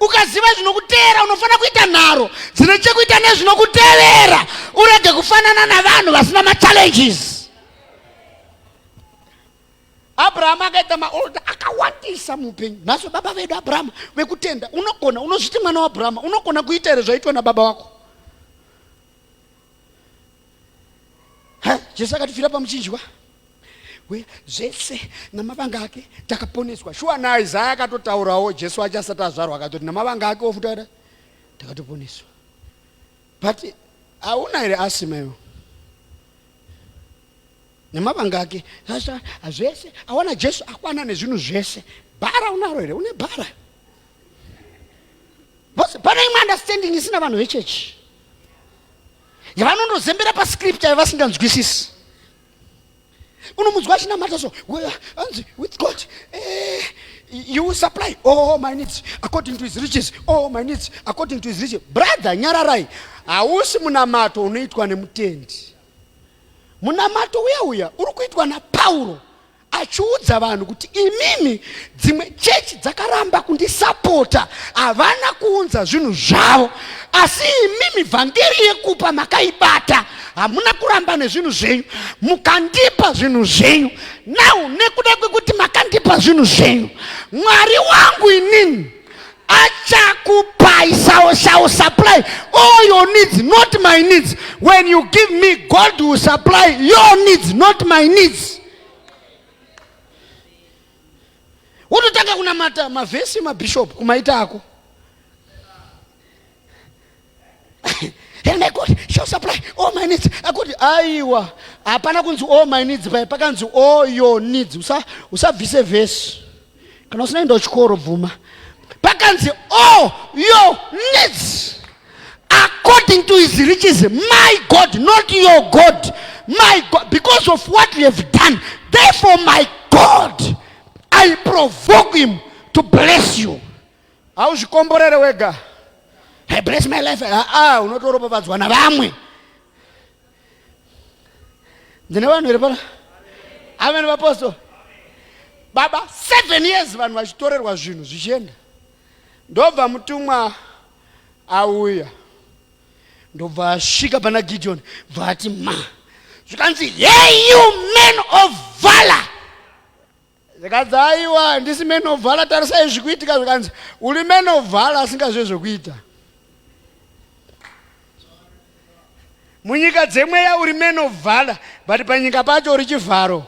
Ukaziva zvinokutevera unofana kuita nharo dzine chekuita nezvinokutevera, urege kufanana navanhu vasina machallenges. Abraham akaita maolda akawandisa muupenyu. Naso baba vedu Abraham vekutenda, unogona, unozviti mwana waAbraham, unogona kuita here zvaitwa nababa wako. Jesu akatifira pamuchinjwa. Zvese namavanga ake takaponeswa. Shuwa na Isaya akatotaurawo Jesu achasati azvarwa akatoti namavanga ake ofuta takatoponeswa. But hauna here asima iwo. Namavanga ake zvese awana Jesu akwana nezvinhu zvese. Bhara unaro here? Une bhara. Pana imwe understanding isina vanhu vechechi. Yavanondozembera pascripture yavasinganzwisisi. Unomunzwa achinamata so, with God, you will supply all my needs according to his riches. All my needs according to his riches. Brother, nyararai, hausi munamato unoitwa nemutendi. Munamato uya uri kuitwa na Paulo achiudza vanhu kuti imimi dzimwe chechi dzakaramba kundisapota, havana kuunza zvinhu zvavo, asi imimi vhangeri yekupa makaibata, hamuna kuramba nezvinhu zvenyu, mukandipa zvinhu zvenyu. Now nekuda kwekuti makandipa zvinhu zvenyu, Mwari wangu inini achakupai, shall supply all your needs, not my needs. When you give me, God will supply your needs, not my needs. Utotaka kunamata mavhesi mabishop kumaita ako. And my God shall supply all my needs. Akoti aiwa, hapana kunzi all my needs, pakanzi all your needs. Usabvise vhesi. Kana usinaenda chikoro bvuma. Pakanzi all your needs according to his riches. My God, not your God. My God, because of what we have done. Therefore my God, I provoke him to bless you. Hauzvikomborere wega. I bless my life. Unotoropavadzwa na vamwe. Ndine vanhu here pana? Amen vapostori. Baba 7 years vanhu vachitorerwa zvinhu zvichienda. Ndobva mutumwa auya. Ndobva asvika pana Gideon. Vati zvikanzi, hey you men of valor. Zvikanzi aiwa ndisi men of valor, tarisai zvikuitika. Zvikanzi uri men of valor asingazve zvokuita. Munyika dzemweya uri men of valor, but panyika pacho uri chivharo.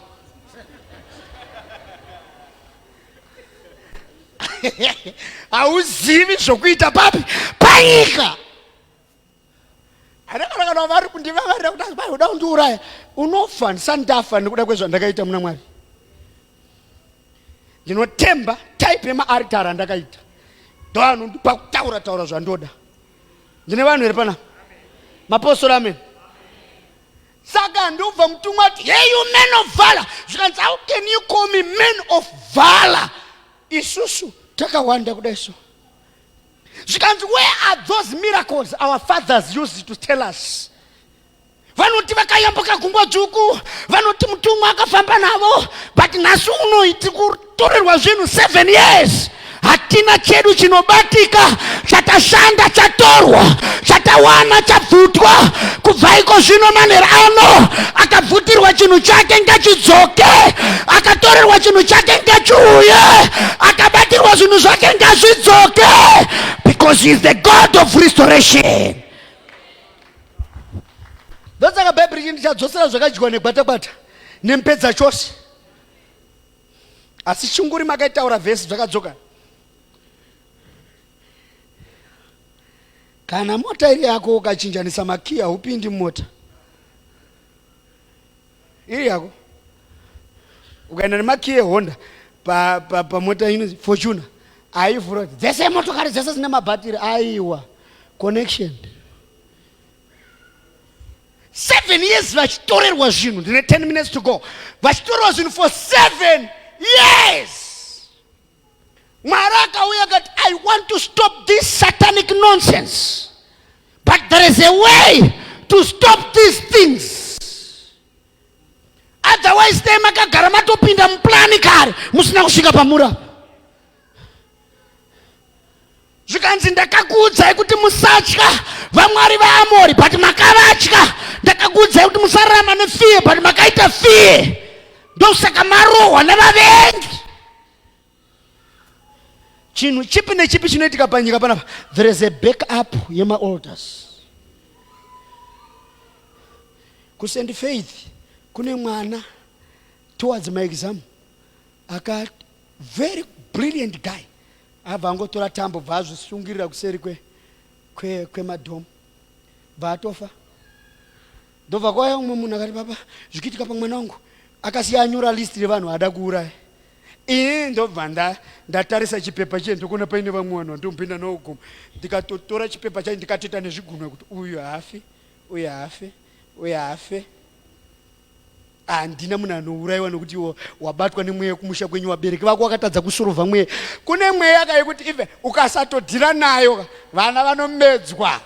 Hauzivi zvokuita papi panyika. Kana vari kundivavarira kuti bai uda kundiuraya, unofa ndisandafa nekuda kwezvandakaita muna Mwari. Ndinotemba type yemaaritari andakaita. Ndo anondipa kutaura zvandoda. Ndine vanhu here pana? Mapostori amen. Saka ndobva mutumwa ati, hey you men of valor. Zvikanzi, how can you call me men of valor? Isusu takawanda kudai so. Zvikanzi, where are those miracles our fathers used to tell us? Vanoti vakayambuka gungwa dzvuku, vanoti mutumwa akafamba navo, but nhasi unoiti kutorerwa zvinhu 7 years. Hatina chedu chinobatika, chatashanda, chatorwa, chatawana, chabvutwa. Kubva iko zvino manheru ano akabvutirwa chinhu chake ngachidzoke, akatorerwa chinhu chake ngachiuye, akabatirwa zvinhu zvake ngazvidzoke, because he is the God of restoration. Ndotsaka Bhaibheri chindi chadzosera zvakadyiwa negwatakwata nemupedza chose. Asi chinguri makaitaura vhesi zvakadzoka. Kana mota iri yako ukachinjanisa makia hupindi mota iri yako, ukaenda nemakia Honda pamota ino Fortuner haivhura kuti dzese motokari dzese dzine mabhatiri, aiwa connection. 7 years vachitorerwa zvinhu. Ndine 10 minutes to go. Vachitorerwa zvinhu for 7 years. Mwari akauya akati, I want to stop this satanic nonsense, but there is a way to stop these things. Otherwise dai makagara matopinda muplani kare musina kusvika pamura. Zvikanzi ndakakuudzai kuti musatya vamwari vaAmori but makavatya. Ndakakuudzai kuti musararama nefiye but makaita fiye. Ndosaka marohwa navavengi. Chinhu chipi nechipi chinoitika panyika panapa, there is a backup yema-altars. Kusend Faith kune mwana towards my exam, aka very brilliant guy, abva angotora tambo bva azvisungirira kuseri kwemadhomu bva atofa. Ndobva kwauya umwe munhu akati, papa zvikiitika pamwana wangu, akasiya anyora list revanhu ada kuuraya. Ndobva ndatarisa chipepa chedu ndokona paine vamwe vanhu vandompinda nawo goma. Ndikatotora chipepa chacho ndikatoita nezvigunwe kuti uyu hafe, uyu hafe, uyu hafe. Handina munhu anourayiwa nokuti wabatwa nemweya kumusha kwenyu, vabereki vako vakatadza kusorovha mweya. Kune mweya yakaikuti ive ukasatodhira nayo vana vanomedzwa.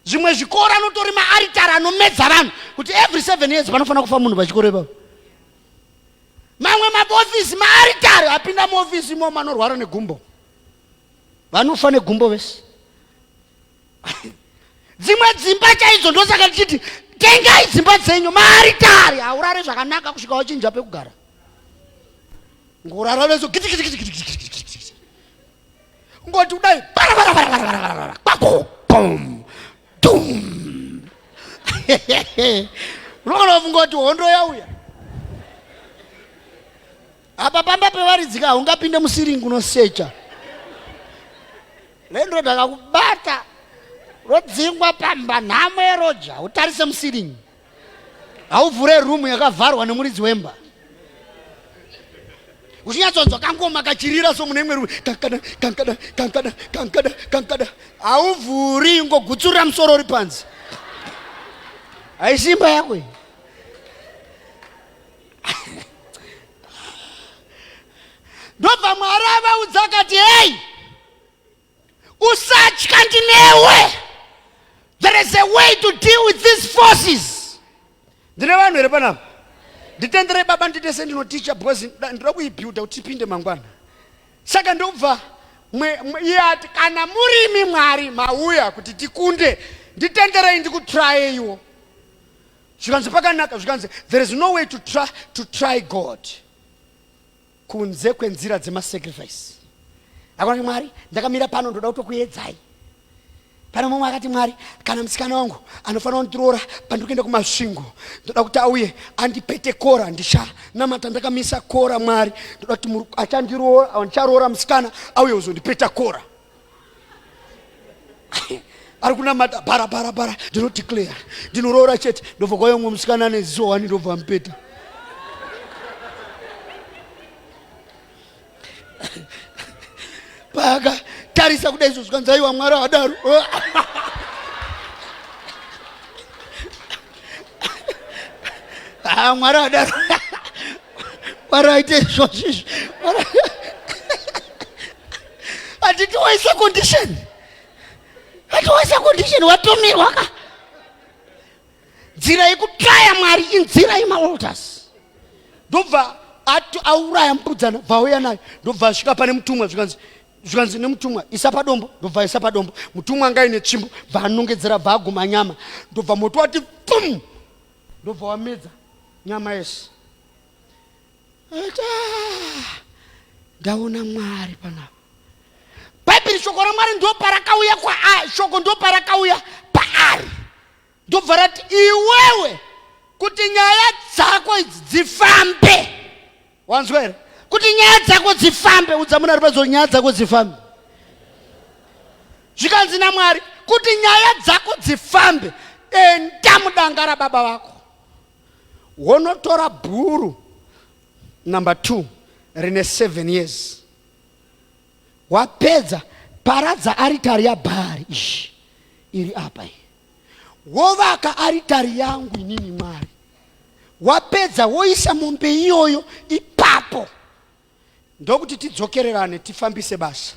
Zvimwe zvikora anotori maaritari anomedza vanhu kuti every 7 years panofanira kufa munhu pachikoro ipapo. Mamwe maofisi maaritari apinda muofisi mo manorwara negumbo, vanofa negumbo vese. Dzimwe dzimba chaidzo ndosaka ndichiti tengai dzimba dzenyu maaritari aurare zvakanaka kusvika wachinja pekugara. Ngorara vese ngoti udai unogona kungoti hondo yauya apa pamba pevaridzika haungapinde musiringi unosecha. Lendo ndakakubata rodzingwa pamba nhamo yeroja utarise musiringi, hauvhure rumu yakavharwa nemuridzi wemba. Uchinyatsonzwa kangoma kachirira so munemwe rumu kankada kankada kankada kankada kankada, hauvhuri ingogutsurira musoro uri panzi. Haisimba yako. Ndobva Mwari avaudza akati, hey, usatya ndinewe. There is a way to deal with these forces. Ndine vanhu here panapa. Nditenderei baba nditese ndinoticha because ndinoda kuibuilda kuti tipinde mangwana. Saka ndobva iye ati kana murimi Mwari mauya kuti tikunde, nditenderei ndikutry iwo. Zvikanzi pakanaka, zvikanzi there is no way to try God kunze kwenzira dzemasacrifice. Akati Mwari ndakamira pano ndoda kutokuedzai. Pana mumwe akati, Mwari kana musikana wangu anofanira kundiroora pandikuenda kumasvingo, ndoda kuti auye andipete kora, ndichanamata ndakamisa kora. Mwari ndoda kuti achandiroora, ndicharoora musikana auye uzondipeta kora. Ari kunamata bara bara bara, ndinodeclare ndinoroora chete. Ndobva kwauya umwe musikana nezowani ndobva mupeta. Paka tarisa kudai izvo zvikanzi aiwa Mwari adaro. Mwari adaro. Mwari aite izvozvo. Hatitowaisa condition. Hatiwaisa condition, watumirwa ka. Nzira yekutraya Mwari inzira yema-altars. Ndobva auraya mbudzana vauya nayo, ndobva asvika pane mutumwa zvikanzi nemutumwa isa padombo, ndobva isa padombo. Mutumwa ngaine tsvimbo vaanongedzera vaguma nyama, ndobva moto wati pum, ndobva wamedza nyama yese. Ndaona Mwari panapa. Bhaibheri shoko raMwari ndo parakauya shoko ndo parakauya paari. Ndobva rati iwewe kuti nyaya dzako idzi dzifambe. Wanzwa here? Kuti nyaya dzako dzifambe, udzamuna ripazo nyaya dzako dzifambe. Zvikanzi naMwari kuti nyaya dzako dzifambe, enda mudanga rababa vako. Wonotora bhuru number 2 rine 7 years. Wapedza paradza aritari yaBhaari iri apa. wovaka aritari yangu inini Mwari, wapedza woisa mombe iyoyo ipapo, ndokuti tidzokererane tifambise basa.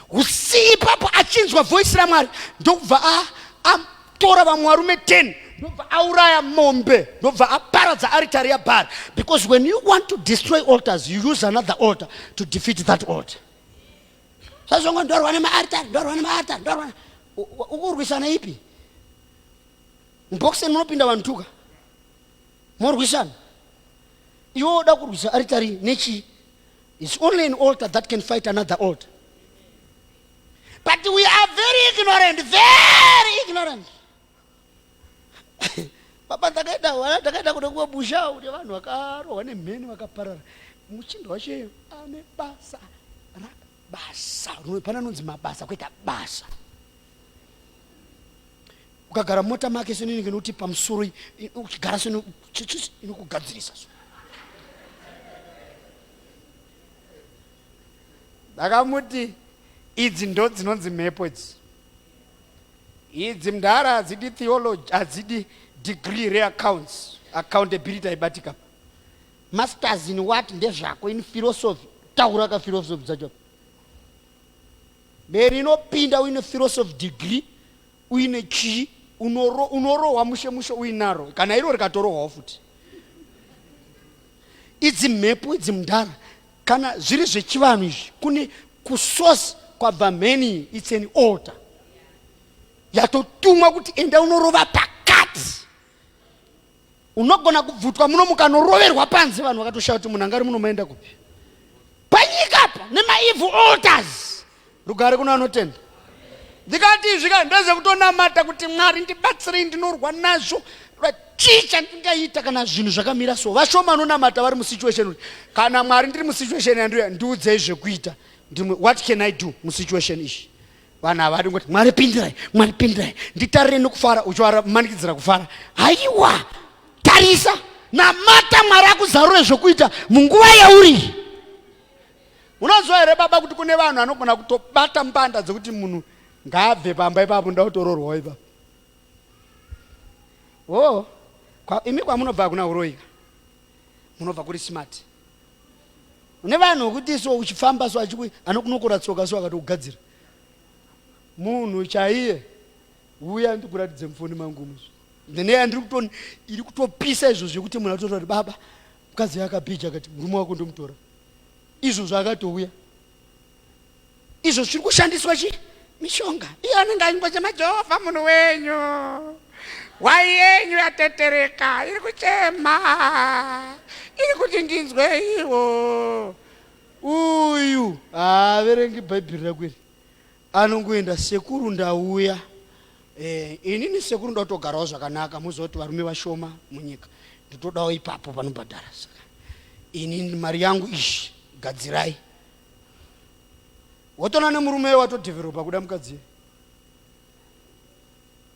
Usii ipapo achinzwa voice raMwari, ndobva atora vamwarume 10, ndobva auraya mombe, ndobva aparadza aritari yaBhaari. Because when you want to destroy altars, you use another altar to defeat that altar. Sazongo ndorwa nemaaritari, ndorwa nemaaritari, ndorwa. Ukurwisana ipi? Mbokse munopinda vantuka. Morwisana. Iwo oda kurwisa aritari nechi. It's only an altar that can fight another altar. But we are very ignorant, very ignorant. Baba takaenda kutokuwa busha kuti vanhu vakarohwa nemheni vakaparara. Muchinda wacho ane basa basa. Pana nonzi mabasa kuita basa. Ukagara mota make senini ngekuti pamusoro ukigara seno inokugadzirisa. Dakamuti idzi ndo dzinonzi mhepo idzi mndara hadzidi theology, hadzidi degree reaccounts, accountability haibatika. Masters in what? Ndezvako in philosophy. Taura ka philosophy dzacho. Beri inopinda uine philosophy degree, uine chi, unorohwa mushe uinaro, kana iro rikatorohwawo futi. Idzi mhepo idzi mndara, kana zviri zvechivanhu izvi, kune kusource kwabva mheni, it's an altar. Yatotumwa kuti enda unorova pakati. Unogona kubvutwa muno mukanoroverwa panze, vanhu vakatoshaura kuti munhu angari muno maenda kupi. Panyika apa nemaevil altars. Rugare kuna anotenda. Ndikati zvika ndeze kutonamata kuti Mwari ndibatsire ndinorwa nazvo. Chicha ndingaita kana zvinhu zvakamira so. Vashoma vanonamata vari musituation. Kana Mwari ndiri musituation yanduya ndiudzei zvekuita. What can I do musituation ishi? Vanhu havari ngoti Mwari pindirai, Mwari pindirai. Nditarire nokufara uchivara manikidzira kufara. Haiwa, tarisa namata Mwari akuzarure zvekuita munguva yauri. Unonzwa here baba kuti kune vanhu vanogona kutobata mbanda dzekuti munhu ngaabve pamba ipapo ndautororwa ipapo. Oh, imi kwamunobva kuna uroika. Munobva kuri smart. Une vanhu vokuti so uchifamba so achikui anokunokora tsoka so akatogadzira. Munhu chaiye uya ndikuratidze mufoni mangu muzo. Neneya ndiri kutoni iri kutopisa izvo zvekuti munhu atotora kuti baba mukadzi yakabhija akati murume wako ndomutora. Izvo zvakatouya. Izvo zviri kushandiswa chi? Mishonga. Iye anenge anyimbo chema Jehovha munhu wenyu. Wai yenyu yatetereka, iri kuchema. Iri kuti ndinzwe iwo. Uyu averengi Bhaibheri rakwiri. Anongoenda sekuru ndauya. Inini sekuru ndautogarawo zvakanaka, muzoti varume vashoma munyika. Nditodawo ipapo panobhadhara. Inini mari yangu ishi gadzirai. Wotona nemurume watodhevelopa kuda mukadzi.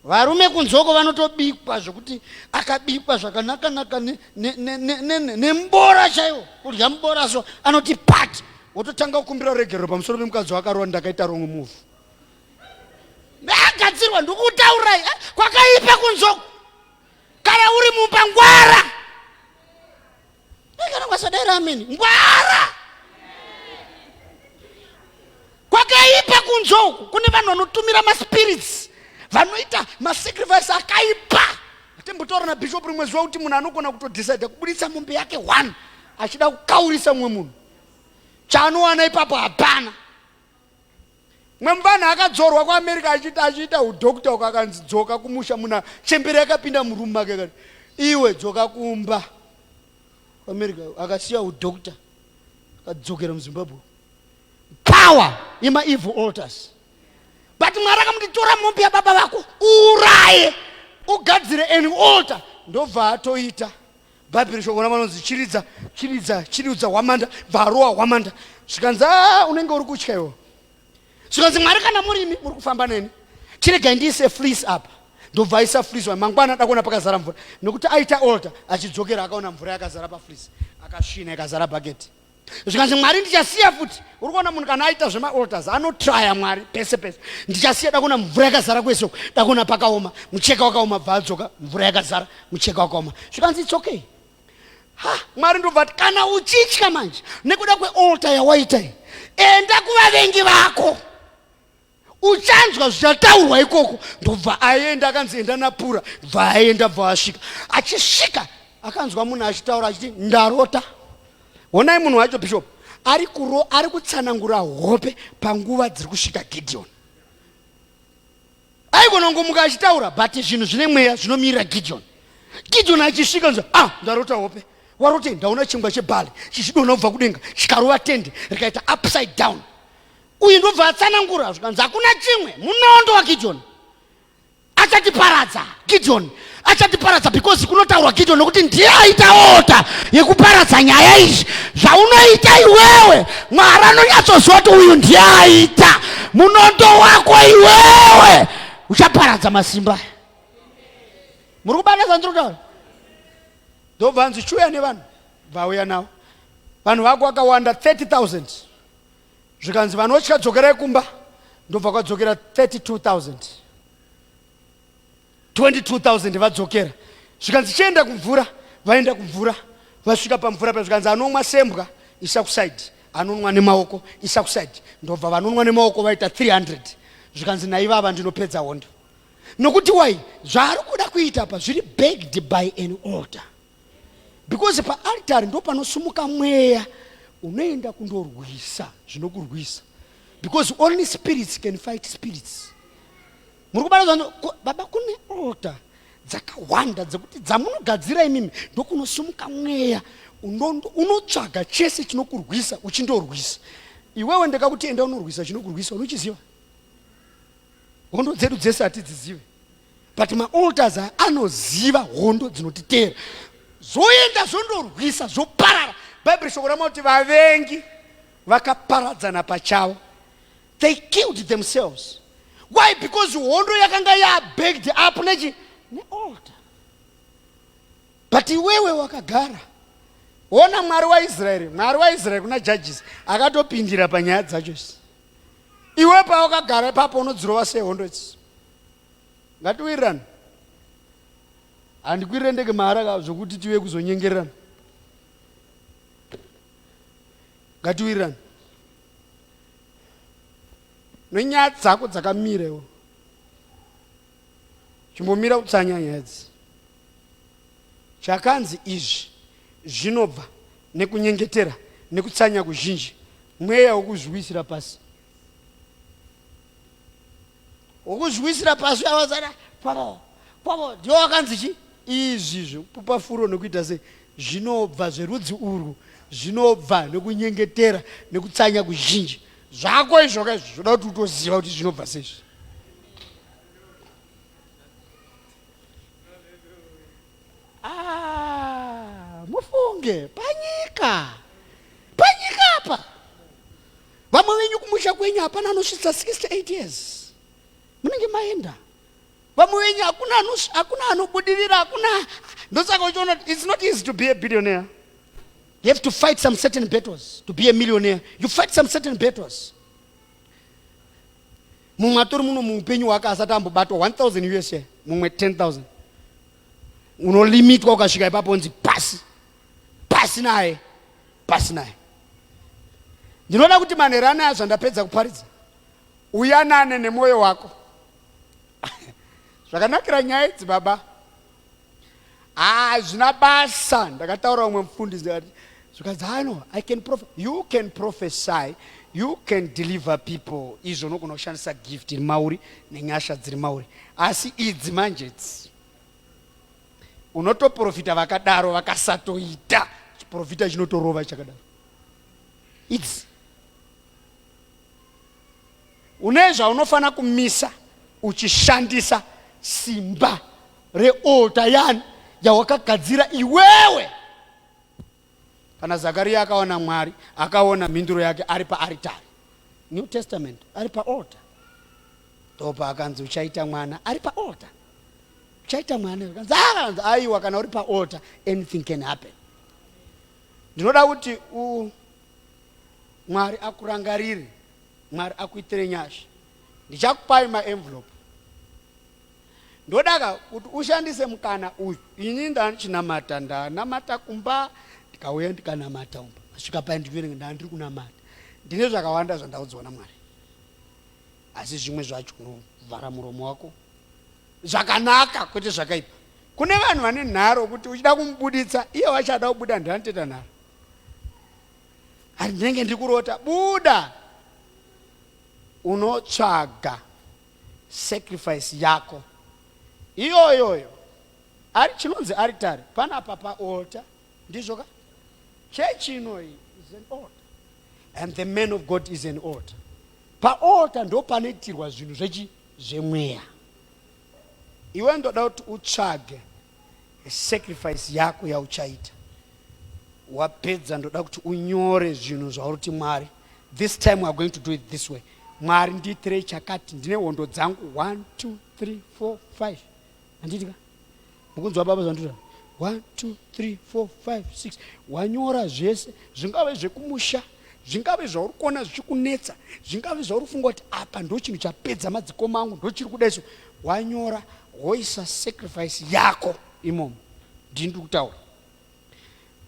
Varume kunzoko vanotobikwa zvokuti akabikwa zvakanaka naka nembora chaiwo. Kudya mbora so anoti pati. Wototanga kukumbira regero pamusoro pemukadzi wakarova ndakaita wrong move. Agadzirwa ndokutaurai kwakaipa kunzoko. Kana uri mumba ngwara. Kana kwasadera ameni. Ngwara. Kwakaipa kunzoko. Kune vanhu vanotumira maspirits. Vanoita masacrifice akaipa. Atembotaura na bishop rimwe zuva kuti munhu anogona kutodecide kubuditsa mombe yake 1 achida kukaurisa mumwe munhu. Chaanowana ipapo hapana. Mwe mvanhu akadzorwa kuAmerica achiita udokta ukakanzi dzoka kumusha munhu chembere yakapinda murumu make akati iwe dzoka kumba. America akasiya udokta akadzokera muZimbabwe. Power ima evil altars. But Mwari akamutora mombe yababa vako uraye ugadzire an altar ndobva atoita. Bhaibheri shokona vanonzi chiridza hwamanda varowa hwamanda. Zvikanzi unenge uri kutya iwo. Zvikanzi Mwari kana murimi muri kufamba neni chirega ndiise fleece apa ndobva aisa fleece mangwana adakuona pakazara mvura nokuti aita altar achidzokera akaona mvura yakazara pafleece akasvina ikazara bhaketi. Zvikanzi Mwari ndichasiya futi. Uri kuona munhu kana aita zvema-altars anotraya Mwari pese pese. Ndichasiya dakuona mvura yakazara kwese uko, dakuona pakaoma, mucheka wakaoma, bva adzoka mvura yakazara, mucheka wakaoma. Zvikanzi it's okay. Mwari ndobva ati kana uchitya manje nekuda kwealtar yawaita iyi, enda kuvavengi vako. Uchanzwa zvichataurwa ikoko. Ndobva aenda, akanzi enda naPura, bva aenda, bva asvika. Achisvika akanzwa munhu achitaura achiti ndarota. Honai munhu wacho bishop ari kutsanangura hope panguva dziri kusvika Gideon. Aigona kungomuka achitaura, but zvinhu zvine mweya zvinomirira Gideon. Gideon achisvika nzva, ndarota hope. Waroti ndaona chingwa chebhali chichidonha kubva kudenga chikarova tende rikaita upside down. Uyu ndobva atsanangura zvikanzi hakuna chimwe, munondo waGideon achatiparadza. Gideon achatiparadza because kunotaurwa Gideon nokuti ndiye aita ota yekuparadza nyaya izvi. Zvaunoita iwewe Mwari anonyatsoziva kuti uyu ndiye aita. Munondo wako iwewe uchaparadza masimba. Muri kubata zandinotaura? Ndobva anzi chuya nevanhu vauya navo. Vanhu vako vakawanda 30,000. Zvikanzi vanhu vachikadzokerai kumba, ndobva kwadzokera 32,000. 22,000 vadzokera. Zvikanzi chienda kumvura, vaenda kumvura, vasvika pamvura pa. Zvikanzi anomwa sembwa isa kusaidi, anonwa nemaoko isa kusaidi. Ndobva vanonwa nemaoko vaita 300. Zvikanzi naivava ndinopedza hondo. Nokuti wai zvaari kuda kuita pa zviri begged by an altar. Because pa altari ndo panosumuka mweya unoenda kundorwisa zvinokurwisa. Because only spirits can fight spirits. Muri kubata baba, kune altar dzakawanda dzekuti dzamunogadzira imimi ndokunosumuka mweya unotsvaga chese chinokurwisa uchindorwisa. Iwewe ndakakuti enda unorwisa chinokurwisa, unochiziva? Hondo dzedu dzese hatidzizive, but ma-altars anoziva hondo dzinotiteera. Zoenda zvondorwisa zvoparara. Bhaibheri shoko ramauti vavengi vakaparadzana pachavo. They killed themselves. Why? Because hondo yakanga yabegged up ne-altar. But iwewe wakagara. Ona Mwari waIsraeri kuna judges akatopindira panyaya dzacho. Iwe pawakagara ipapo unodzirova sehondo idzi. Ngatiwirirane. Handikwirire ndege mahara zvokuti tive kuzonyengererana. Ngatiwirirane. Nenyaya dzako dzakamira iwe. Chimbomira kutsanya nyaya idzi. Chakanzi izvi zvinobva nekunyengetera nekutsanya kuzhinji, mweya wokuzviwisira pasi. Wokuzviwisira pasi avazana pavo ndiwo wakanzi chi izvi kupa furo nekuita sei zvinobva zverudzi urwu, zvinobva nekunyengetera nekutsanya kuzhinji. Zvako izvo zvoda kuti utoziva kuti zvinobva sei. Mufunge panyika apa. Vamwe venyu kumusha kwenyu hapana anosvitsa 68 years. Munenge maenda. Vamwe venyu hakuna anobudirira, hakuna. Ndosaka uchiona it's not easy to be a billionaire. You have to fight some certain battles to be a millionaire. You fight some certain battles. Mumwe atori muno muupenyu hwake asati ambobatwa 1,000 US, mumwe 10,000. Unolimitwa ukasvika ipapo nzi pasi naye. Ndinoda kuti manheru anaya zvandapedza kuparidza uyanane nemwoyo wako. Zvakanakira nyaya idzi baba, zvina basa. Ndakataura umwe mufundisi ndikati zvikanzi I can you can prophesy, you can deliver people. Izvo unogona kushandisa gift iri mauri nenyasha dziri mauri, asi idzi manje idzi unotoprofita vakadaro vakasatoita chiprofita chinotorova chakadaro. Idzi une zvaunofana kumisa uchishandisa simba realtar yani yawakagadzira iwewe. Kana Zakaria akaona Mwari, akaona mhinduro yake ari paaritari, New Testament, ari paaltar. Topa akanzi uchaita mwana ari paaltar. Uchaita mwana aiwa, kana uri paaltar anything can happen. Ndinoda kuti Mwari akurangarire, Mwari akuitire nyasha. Ndichakupai maenvelope. Ndodaka kuti ushandise mukana uyu. Ini ndanichinamata, ndanamata kumba, ndikauya ndikanamata umba. Asvika pai ndivere ndandiri kunamata. Ndine zvakawanda zvandaudzwa naMwari. Asi zvimwe zvacho unovhara muromo wako. Zvakanaka kwete zvakaipa. Kune vanhu vane nharo kuti uchida kumubuditsa, iye wachada kubuda ndanditeta nharo. Ari ndinenge ndikurota, buda. Unotsvaga sacrifice yako. Iyoyoyo. Ari chinonzi aritari. Panapa pa-altar. Ndizvoka? Church inoyi is an altar. And the man of God is an altar. Pa-altar ndo panoitirwa zvinhu zvemweya. Iwe ndoda kuti utsvage sacrifice yako yauchaita. Wapedza ndoda kuti unyore zvinhu zvauri kuti Mwari, this time we are going to do it this way. Mwari ndiitire chakati, ndine hondo dzangu 1 2 3 4 5. Anditika? Mukunzwa baba zvandira? 1 2 3 4 5 6. Wanyora zvese, zvingave zvekumusha, zvingave zvauri kuona zvichikunetsa, zvingave zvauri kufunga kuti apa ndo chinhu chapedza madzikoma angu, ndo chiri kudaiso. Wanyora, woisa sacrifice yako imomo. Ndiri kutaura.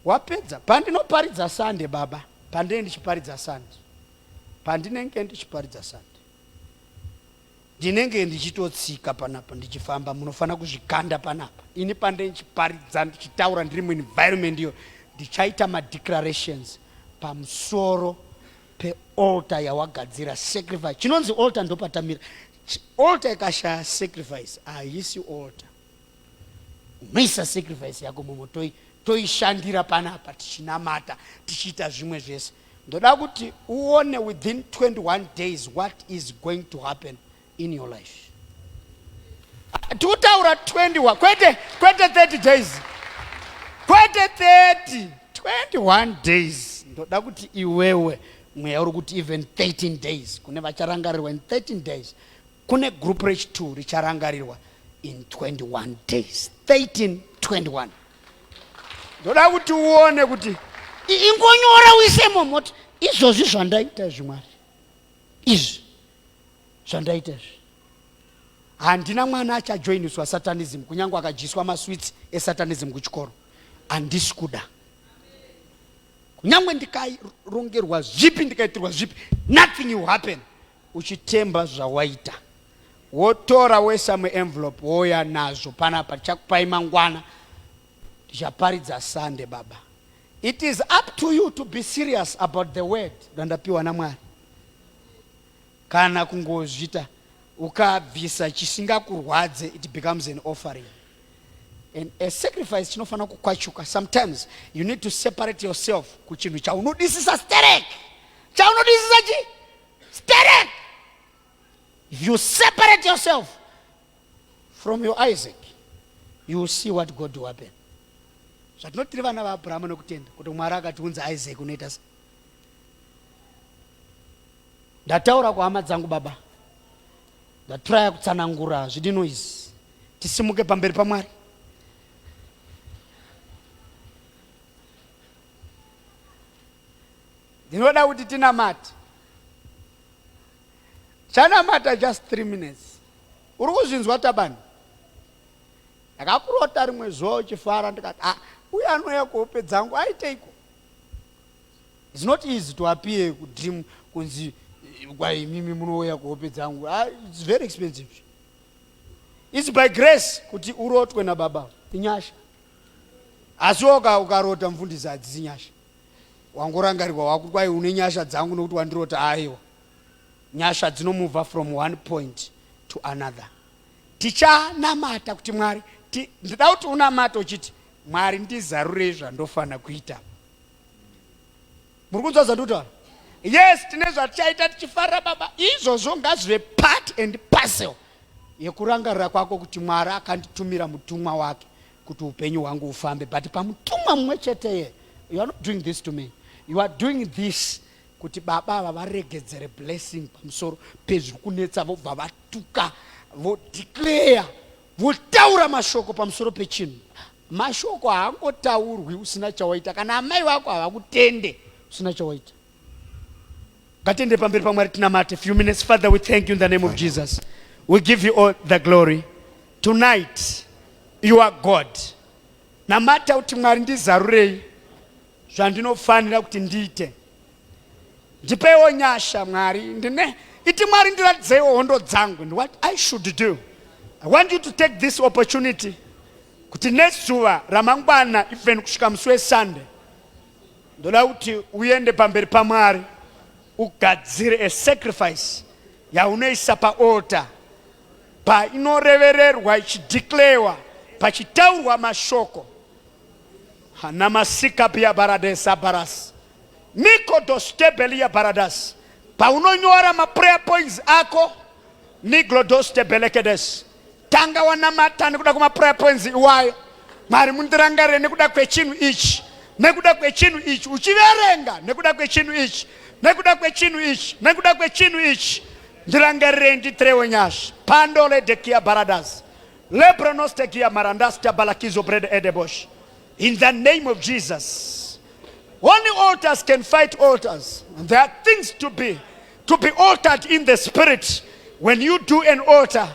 Wapedza, pandinoparidza Sunday baba, pandinenge ndichiparidza Sunday. Pandinenge ndichiparidza Sunday. Ndinenge ndichitotsika panapa ndichifamba, munofana kuzvikanda panapa. Ini pandinenge ndichiparidza ndichitaura ndiri muenvironment iyo, ndichaita ma-declarations pamusoro pe-altar yawagadzira sacrifice. Chinonzi altar ndopatamira. Altar ikashaya sacrifice, haisi altar. Unoisa sacrifice yako momo toishandira panapa, tichinamata, tichiita zvimwe zvese. Ndoda kuti uone within 21 days what is going to happen in your life. Tutaura 21, kwete 30 days. Kwete 30, 21 days. Ndoda kuti iwewe mweya uri kuti even 13 days. Kune vacharangarirwa in 13 days. Kune group rage 2 richarangarirwa in 21 days. 13, 21. Ndoda kuti uone kuti ingonyora uise momoti izvozvi zvandaita zvimwari. Izvi zvandaita izvi. Handina mwana achajoiniswa satanism kunyange akajiswa maswitsi esatanism kuchikoro. Handisi kuda. Kunyange ndikarongerwa zvipi ndikaitirwa zvipi, nothing will happen. Uchitemba zvawaita. Wotora wesa muenvelope woya nazvo panapa chakupai mangwana. Ndichaparidza Sunday baba. It is up to you to be serious about the word randapiwa naMwari. Kana kungozvita ukabvisa chisingakurwadze, it becomes an offering. And a sacrifice chinofana kukwachuka. Sometimes you need to separate yourself kuchinhu chaunodisisa sterek. Chaunodisisa chi? Sterek. If you separate yourself from your Isaac, you will see what God will happen. Zvatinotiri vana vaAbrahama nokutenda kuti Mwari akatiunza Isaac unoita sei. Ndataura kuhama dzangu baba, ndatraya kutsanangura zvidino izvi, tisimuke pamberi paMwari. Ndinoda kuti tinamate. Chanamata just 3 minutes. Uri kuzvinzwa tabani? Ndakakurota rimwe zuva uchifara ndikati, uyu anouya kuhope dzangu aiteiko. It's not easy to appear kudream kunzi mimi munouya kuhope dzangu. It's very expensive. It's by grace kuti urotwe nababa. Inyasha. Asi ukarota mfundisi hadzisi nyasha. Wangorangarirwa wakuti kwai une nyasha dzangu nokuti wandirota aiwa. Nyasha dzinomove from one point to another. Tichanamata kuti Mwari, ndida kuti unamata uchiti Mwari ndizarure zvandofana kuita. Muri kunzwa zvandutaura? Yes, tine zvatichaita tichifarira baba. Izvozvo ngazvive part and parcel yekurangarira kwako kuti Mwari akanditumira mutumwa wake kuti upenyu hwangu ufambe. But pamutumwa mumwe chete, you are not doing this to me. You are doing this kuti baba varegedzere blessing pamusoro pezviri kunetsa, vobva vatuka, vodeclare, votaura mashoko pamusoro pechinhu. Mashoko haangotaurwi usina chawaita. Kana amai vako havakutende usina chawaita. Ngatende pamberi pamwari tinamate a few minutes. Father, we thank you in the name of Jesus. We give you all the glory. Tonight, you are God. Namata kuti mwari ndizarurei zvandinofanira kuti ndiite. Ndipewo nyasha mwari. Iti mwari ndiratidzewo hondo dzangu and what I should do. I want you to take this opportunity kuti nezuva ramangwana even kusvika musi weSunday ndoda kuti uende pamberi pamwari ugadzire a sacrifice yaunoisa paaltar painorevererwa ichideclarewa pachitaurwa mashoko hanamasikapiya baradesa baras nikodostebeliya baradas paunonyora maprayer points ako niglodostebelekedes tanga wanamata nekuda kumaprayer points iwayo mwari mundirangarire nekuda kwechinhu ichi nekuda kwechinhu ichi uchiverenga nekuda kwechinhu ichi nekuda kwechinhu ichi nekuda kwechinhu ichi ndirangarire nditirewo nyasha pandole dekia baradas lebronostekia marandasta balakizo bread edebosh. In the name of Jesus, only altars can fight altars. And there are things to be altered in the spirit. When you do an altar,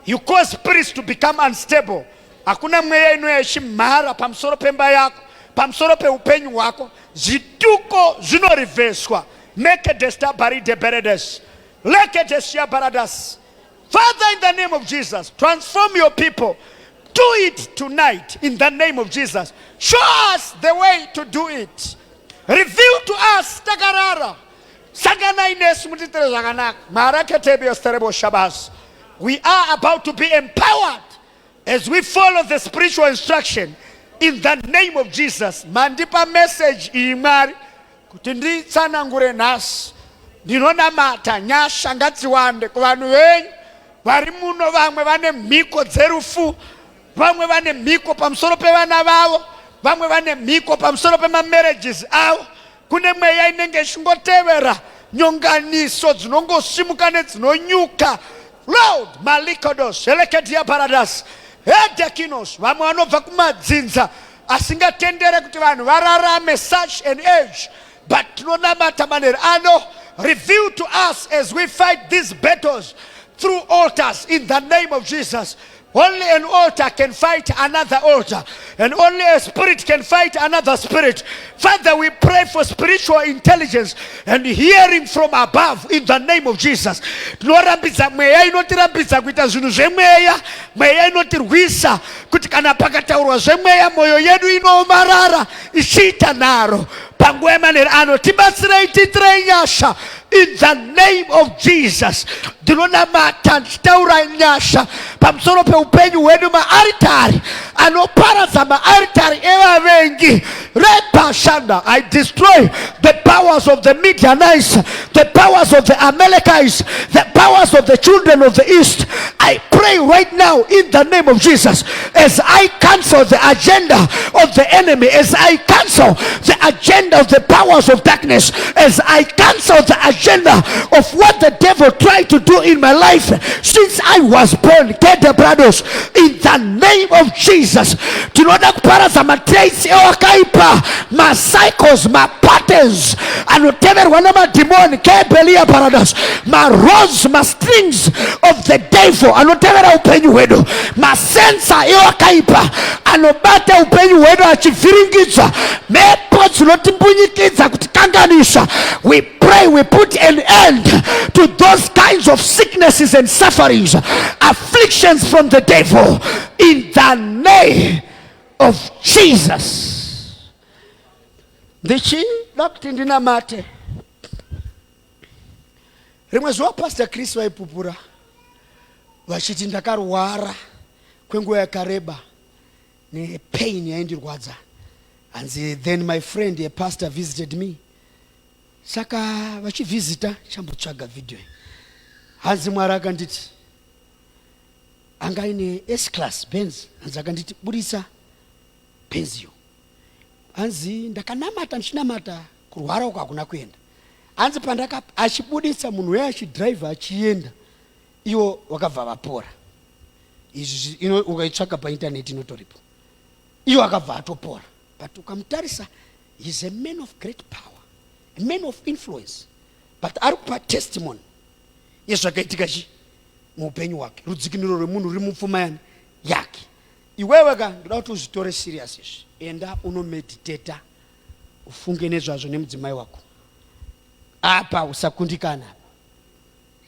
you cause spirits to become unstable. Hakuna mweya inoyeshi mara pamsoro pemba yako, pamsoro pe upenyu wako, zituko zinoriveswa. Make desta baride beredes. Leke desia baradas. Father, in the name of Jesus, transform your people. Do it tonight in the name of Jesus. Show us the way to do it. Reveal to us takarara. Sagana ines mutitere zaganak. Maraketebe osterebo shabas. We are about to be empowered as we follow the spiritual instruction in the name of Jesus. Mandipa message imari kutindi sana ngure nas. Ndinona mata nyasha ngadziwande kuvanhu venyu vari muno vamwe vane mhiko dzerufu, vamwe vane mhiko pamusoro pevana vavo, vamwe vane mhiko pamusoro pemamarriages avo. Kune mweya inenge ichingotevera nyonganiso dzinongosimuka nedzinonyuka. Lord, malikodos, eleketia paradas, edekinos, vamwe vanobva kumadzinza asingatendere kuti vanhu vararame such an age. But tinonamata maneri ano, reveal to us as we fight these battles through altars in the name of Jesus. Only an altar can fight another altar, and only a spirit can fight another spirit. Father, we pray for spiritual intelligence and hearing from above in the name of Jesus. Tinorambidza mweya inotirambidza kuita zvinhu zvemweya, mweya inotirwisa kuti kana pakataurwa zvemweya mwoyo yedu inomarara ichiita naro. Panguva maneri ano tibatsirei tiitirei nyasha in the name of Jesus. Ndinonamata ndichitaura nyasha pamusoro peupenyu hwedu maaritari anoparadza maaritari evavengi. Repashanda, I destroy the powers of the Midianites, the powers of the Amalekites, the powers of the children of the east. I pray right now in the name of Jesus, as I cancel the agenda of the enemy, as I cancel the agenda of the powers of darkness, as I cancel the agenda of what the devil tried to do in my life since I was born. In the name of Jesus, tinoda kuparadza matraits ewakaipa, macycles, mapatterns anoteverwa namadhimoni, kebelia paradas, marods, mastrings of the devil anotevera upenyu hwedu, masensa ewakaipa anobata upenyu hwedu achivhiringidza, mhepo dzinotimbunyikidza kutikanganisa. We pray, we put an end to those kinds of sicknesses and sufferings, afflictions from the devil, in the name of Jesus. Ndichida kuti ndinamate. Rimwe zuva Pastor Chris vaipupura vachiti ndakarwara kwenguva yakareba nepain yaindirwadza. And then my friend a pastor visited me. Saka vachivhizita chambotsvaga video. Hanzi Mwari akanditi anga ine S-class Benz. Hanzi akanditi budisa Benz yo. Hanzi ndakanamata ndichinamata kurwara uko hakuna kuenda. Hanzi pandakapa achibudisa munhu uya achidriver achienda, iwo wakabva vapora. Izvi ukaitsvaka painternet inotoripo. Iwo akabva atopora. But ukamutarisa, he's a man of great power, a man of influence. but ari kupa testimony yezvakaitika muupenyu hwake, rudzikiniro rwemunhu ruri mupfuma yake. Iwewe ka ndoda kuti uzvitore serious izvi. Enda unomeditata, ufunge nezvazvo nemudzimai wako. Apa usakundikana.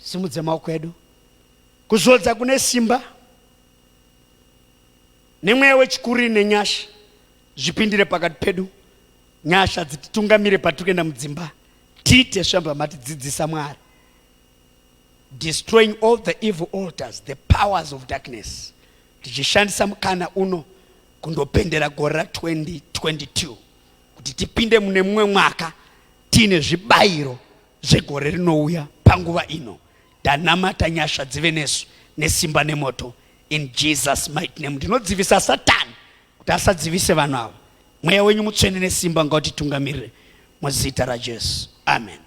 Simudze maoko edu. Kuzodza kune simba nemweya wechikuru nenyasha zvipindire pakati pedu. Nyasha dzititungamire patikenda mudzimba. Tiite zvamba matidzidzisa Mwari. Destroying all the evil altars, the powers of darkness. Tichishandisa mukana uno kundopendera gore 2022 kuti tipinde mune mumwe mwaka tine zvibayiro zvegore rinouya panguva ino. Ndanamata nyasha dzive nesu nesimba nemoto in Jesus mighty name. Ndinodzivisa Satani kuti asadzivise vanhu ava. Mweya wenyu mutsvene nesimba ngautitungamirire muzita raJesu. Amen.